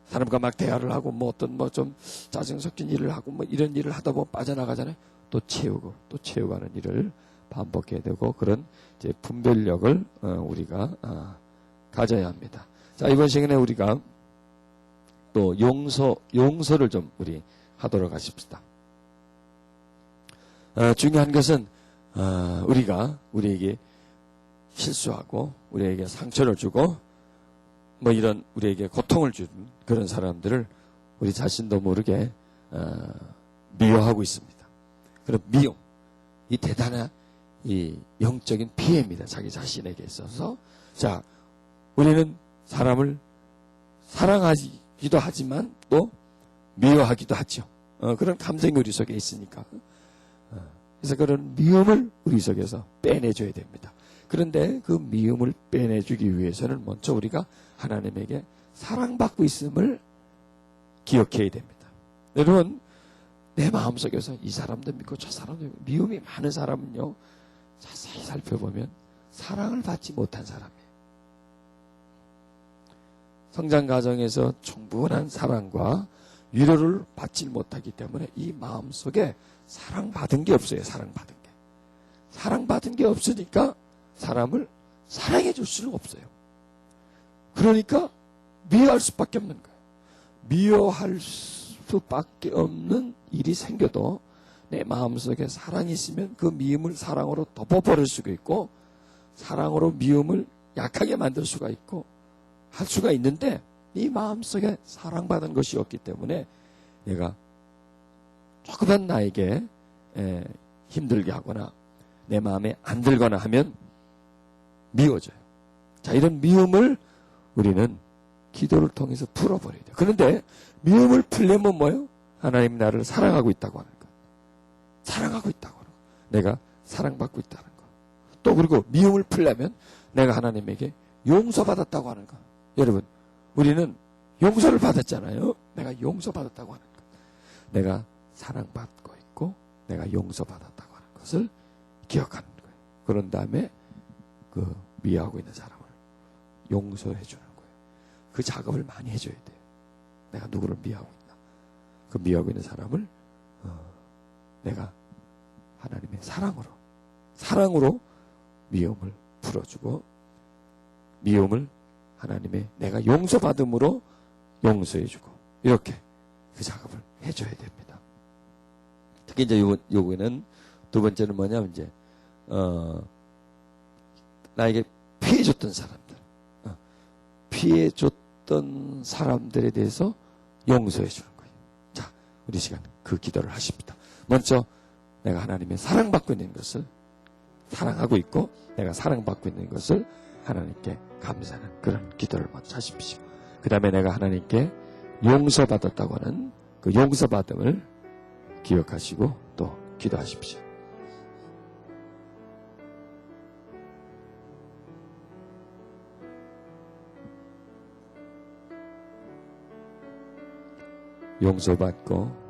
사람과 막 대화를 하고 뭐 어떤 뭐 좀 짜증 섞인 일을 하고 뭐 이런 일을 하다 보면 빠져나가잖아요. 또 채우고 또 채워가는 일을 반복해야 되고 그런 이제 분별력을 우리가 가져야 합니다. 자, 이번 시간에 우리가 또 용서를 좀 우리 하도록 하십시다. 중요한 것은 우리가 우리에게 실수하고 우리에게 상처를 주고 뭐 이런 우리에게 고통을 준 그런 사람들을 우리 자신도 모르게 미워하고 있습니다. 그럼 미움, 이 대단한 이 영적인 피해입니다. 자기 자신에게 있어서. 자, 우리는 사람을 사랑하기도 하지만 또 미워하기도 하죠. 그런 감정이 우리 속에 있으니까. 그래서 그런 미움을 우리 속에서 빼내줘야 됩니다. 그런데 그 미움을 빼내주기 위해서는 먼저 우리가 하나님에게 사랑받고 있음을 기억해야 됩니다. 여러분, 내 마음속에서 이 사람도 믿고 저 사람도 믿고 미움이 많은 사람은요, 자세히 살펴보면 사랑을 받지 못한 사람이에요. 성장 과정에서 충분한 사랑과 위로를 받지 못하기 때문에 이 마음속에 사랑받은 게 없어요. 사랑받은 게 없으니까 사람을 사랑해 줄 수는 없어요. 그러니까 미워할 수밖에 없는 거예요. 미워할 수밖에 없는 일이 생겨도 내 마음속에 사랑이 있으면 그 미움을 사랑으로 덮어버릴 수가 있고 사랑으로 미움을 약하게 만들 수가 있고 할 수가 있는데 네 마음속에 사랑받은 것이 없기 때문에 내가 조금만 나에게 힘들게 하거나 내 마음에 안 들거나 하면 미워져요. 자, 이런 미움을 우리는 기도를 통해서 풀어버려야 돼요. 그런데 미움을 풀려면 뭐예요? 하나님 나를 사랑하고 있다고 하는 것. 사랑하고 있다고 하는 것. 내가 사랑받고 있다는 것. 또 그리고 미움을 풀려면 내가 하나님에게 용서받았다고 하는 것. 여러분, 우리는 용서를 받았잖아요. 내가 용서받았다고 하는 것. 내가 사랑받고 있고 내가 용서받았다고 하는 것을 기억하는 거예요. 그런 다음에 그 미워하고 있는 사람을 용서해 주는 거예요. 그 작업을 많이 해줘야 돼요. 내가 누구를 미워하고 있나. 그 미워하고 있는 사람을 내가 하나님의 사랑으로 미움을 풀어주고 미움을 하나님의 내가 용서받음으로 용서해주고 이렇게 그 작업을 해줘야 됩니다. 특히 이제 요거는 두 번째는 뭐냐면 이제 나에게 피해줬던 사람들, 피해줬던 사람들에 대해서 용서해주는 거예요. 자, 우리 시간 그 기도를 하십니다. 먼저 내가 하나님의 사랑받고 있는 것을 사랑하고 있고 내가 사랑받고 있는 것을 하나님께 감사하는 그런 기도를 먼저 하십시오. 그 다음에 내가 하나님께 용서받았다고 하는 그 용서받음을 기억하시고 또 기도하십시오. 용서받고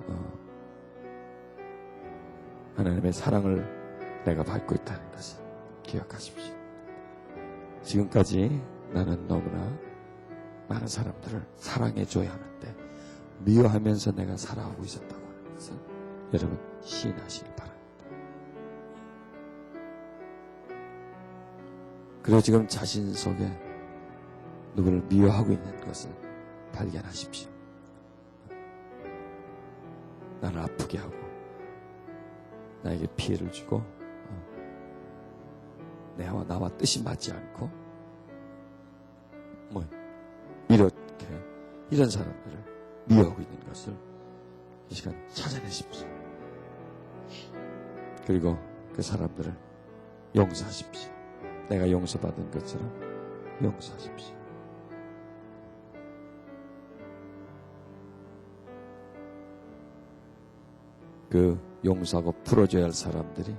하나님의 사랑을 내가 받고 있다는 것을 기억하십시오. 지금까지 나는 너무나 많은 사람들을 사랑해줘야 하는데 미워하면서 내가 살아오고 있었다고 하는 것을 여러분 시인하시길 바랍니다. 그리고 지금 자신 속에 누구를 미워하고 있는 것을 발견하십시오. 나를 아프게 하고 나에게 피해를 주고 나와 뜻이 맞지 않고 이런 사람들을 미워하고 있는 것을 이 시간 찾아내십시오. 그리고 그 사람들을 용서하십시오. 내가 용서받은 것처럼 용서하십시오. 그 용서하고 풀어줘야 할 사람들이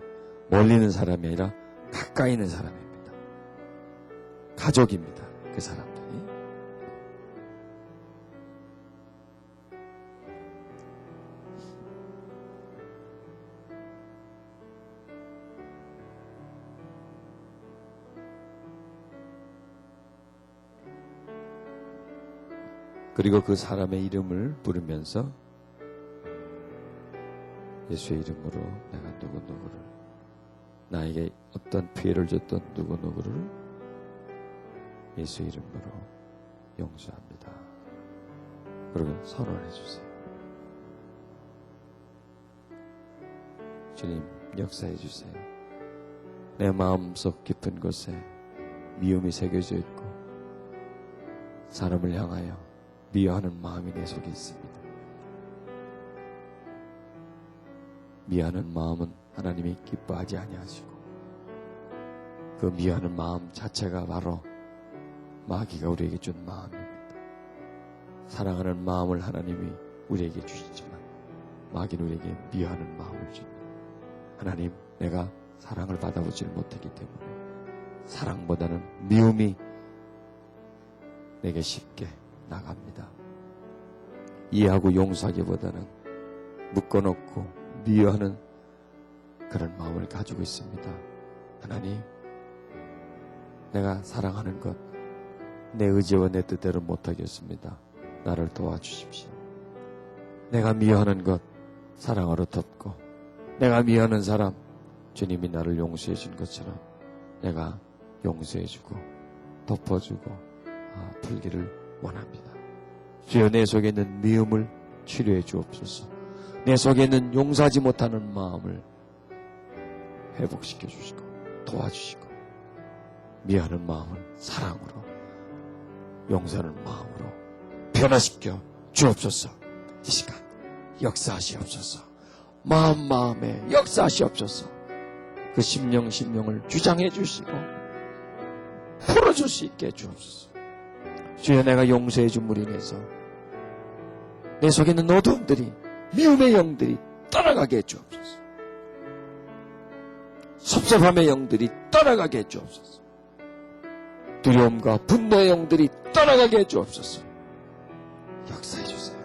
멀리 있는 사람이 아니라 가까이 있는 사람입니다. 가족입니다. 그 사람들이. 그리고 그 사람의 이름을 부르면서 예수의 이름으로 내가 누구누구를 나에게 어떤 피해를 줬던 누구누구를 예수의 이름으로 용서합니다. 그러면 선언해 주세요. 주님 역사해 주세요. 내 마음속 깊은 곳에 미움이 새겨져 있고 사람을 향하여 미워하는 마음이 내 속에 있습니다. 미워하는 마음은 하나님이 기뻐하지 아니하시고 그 미워하는 마음 자체가 바로 마귀가 우리에게 준 마음입니다. 사랑하는 마음을 하나님이 우리에게 주시지만 마귀는 우리에게 미워하는 마음을 줍니다. 하나님, 내가 사랑을 받아보지 못했기 때문에 사랑보다는 미움이 내게 쉽게 나갑니다. 이해하고 용서하기보다는 묶어놓고 미워하는 그런 마음을 가지고 있습니다. 하나님, 내가 사랑하는 것, 내 의지와 내 뜻대로 못하겠습니다. 나를 도와주십시오. 내가 미워하는 것, 사랑으로 덮고 내가 미워하는 사람, 주님이 나를 용서해 준 것처럼 내가 용서해주고 덮어주고 풀기를 원합니다. 주여, 내 속에 있는 미움을 치료해 주옵소서. 내 속에 있는 용서하지 못하는 마음을 회복시켜 주시고 도와주시고 미워하는 마음을 사랑으로, 용서하는 마음으로 변화시켜 주옵소서. 이 시간 역사하시옵소서. 마음에 역사하시옵소서. 그 심령을 주장해 주시고 풀어줄 수 있게 해주옵소서. 주여, 내가 용서해 줌으로 인해서 내 속에 있는 어두움들이, 미움의 영들이 떠나가게 해주옵소서. 섭섭함의 영들이 떠나가게 해주옵소서. 두려움과 분노의 영들이 떠나가게 해주옵소서. 역사해 주세요.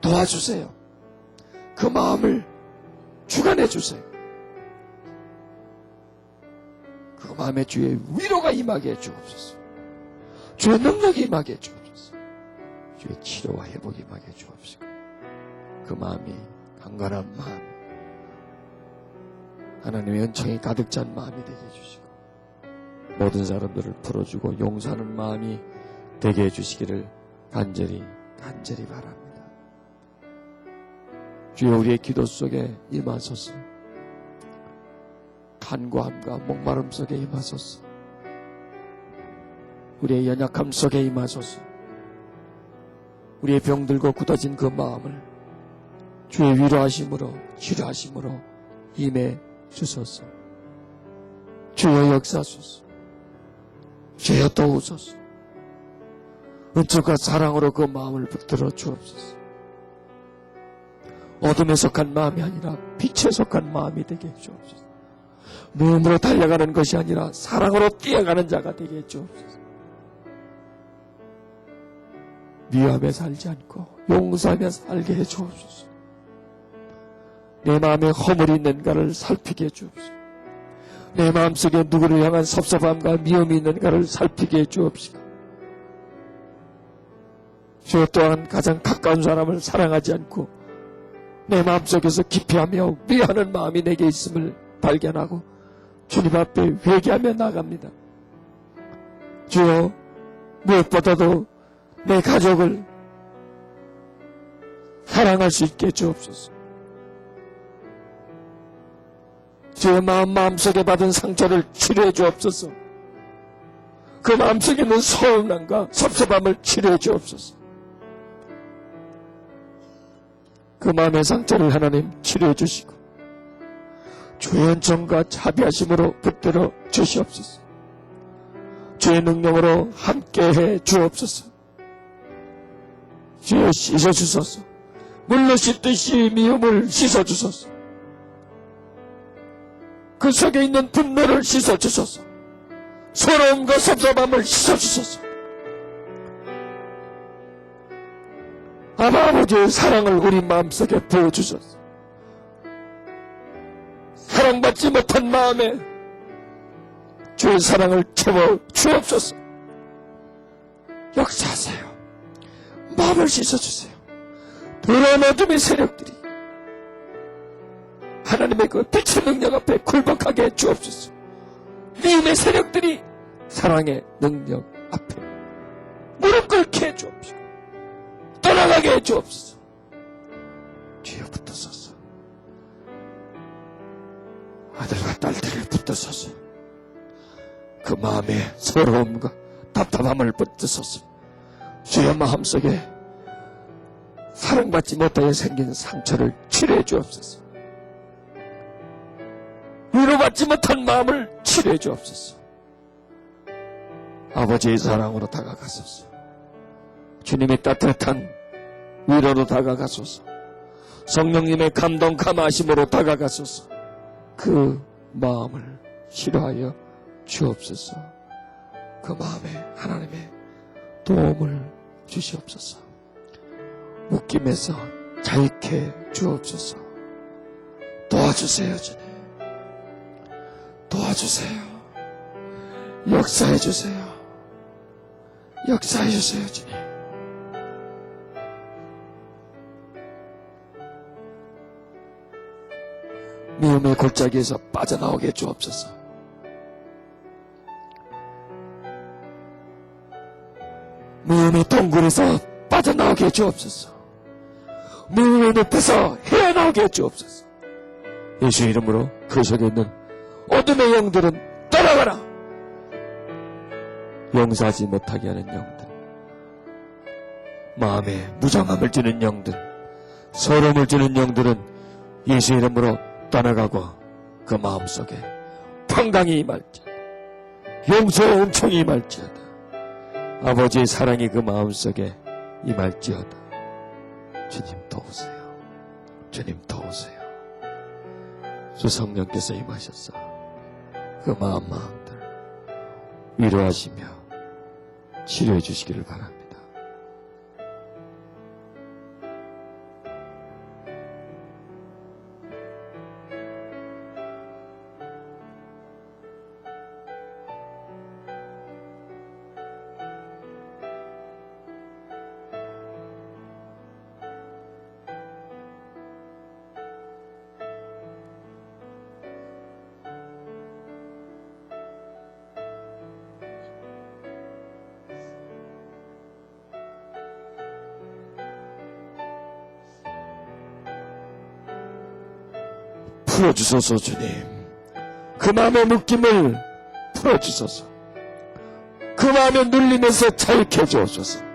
도와주세요. 그 마음을 주관해 주세요. 그 마음에 주의 위로가 임하게 해주옵소서. 주의 능력이 임하게 해주옵소서. 주의 치료와 회복이 임하게 해주옵시고, 그 마음이 강건한 마음, 하나님의 은총이 가득 찬 마음이 되게 해주시고, 모든 사람들을 풀어주고 용서하는 마음이 되게 해주시기를 간절히 바랍니다. 주여, 우리의 기도 속에 임하소서. 간구함과 목마름 속에 임하소서. 우리의 연약함 속에 임하소서. 우리의 병들고 굳어진 그 마음을 주의 위로하심으로, 치료하심으로 임해 주소서. 주여, 역사하소서. 주여, 도우소서. 은총과 사랑으로 그 마음을 붙들어 주옵소서. 어둠에 속한 마음이 아니라 빛에 속한 마음이 되게 해주옵소서. 미움으로 달려가는 것이 아니라 사랑으로 뛰어가는 자가 되게 해주옵소서. 미워하며 살지 않고 용서하며 살게 해주옵소서. 내 마음에 허물이 있는가를 살피게 해주옵소서. 내 마음속에 누구를 향한 섭섭함과 미움이 있는가를 살피게 해주옵시고, 저 또한 가장 가까운 사람을 사랑하지 않고 내 마음속에서 기피하며 미워하는 마음이 내게 있음을 발견하고 주님 앞에 회개하며 나갑니다. 주여, 무엇보다도 내 가족을 사랑할 수 있게 주옵소서. 주의 마음속에 받은 상처를 치료해 주옵소서. 그 마음속에 있는 서운함과 섭섭함을 치료해 주옵소서. 그 마음의 상처를 하나님 치료해 주시고 주의 은총과 자비하심으로 붙들어 주시옵소서. 주의 능력으로 함께해 주옵소서. 주여, 씻어주소서. 물로 씻듯이 미움을 씻어주소서. 그 속에 있는 분노를 씻어주소서. 서러움과 섭섭함을 씻어주소서. 아버지의 사랑을 우리 마음속에 부어주소서. 사랑받지 못한 마음에 주의 사랑을 채워 주옵소서. 역사하세요. 마음을 씻어주세요. 더러운 어둠의 세력들이 하나님의 그 빛의 능력 앞에 굴복하게 해주옵소서. 미움의 세력들이 사랑의 능력 앞에 무릎 꿇게 해주옵시고 떠나가게 해주옵소서. 주여, 붙어서서 아들과 딸들을 붙어서서 그 마음의 서러움과 답답함을 붙드소서. 주여, 마음속에 사랑받지 못하여 생긴 상처를 치료해 주옵소서. 위로받지 못한 마음을 치료해 주옵소서. 아버지의 사랑으로 다가가소서. 주님의 따뜻한 위로로 다가가소서. 성령님의 감동 감화하심으로 다가가소서. 그 마음을 치료하여 주옵소서. 그 마음에 하나님의 도움을 주시옵소서. 묶임에서 자유케 주옵소서. 도와주세요, 주님. 도와주세요. 역사해주세요. 역사해주세요, 주님. 미움의 골짜기에서 빠져나오게 주옵소서. 미움의 동굴에서 빠져나오게 주옵소서. 미움의 늪에서 헤어나오게 주옵소서. 예수의 이름으로 그 속에 있는 어둠의 영들은 떠나가라. 용서하지 못하게 하는 영들, 마음에 무장함을 주는 영들, 서름을 주는 영들은 예수 이름으로 떠나가고 그 마음속에 평강이 임할지어다. 용서와 은총이 임할지어다. 아버지의 사랑이 그 마음속에 임할지어다. 주님 도우세요. 주님 도우세요. 주 성령께서 임하셔서 그 마음들 위로하시며 치료해 주시기를 바랍니다. 풀어주소서. 주님, 그 마음의 묶임을 풀어주소서. 그 마음에 눌리면서 자유케 해주옵소서.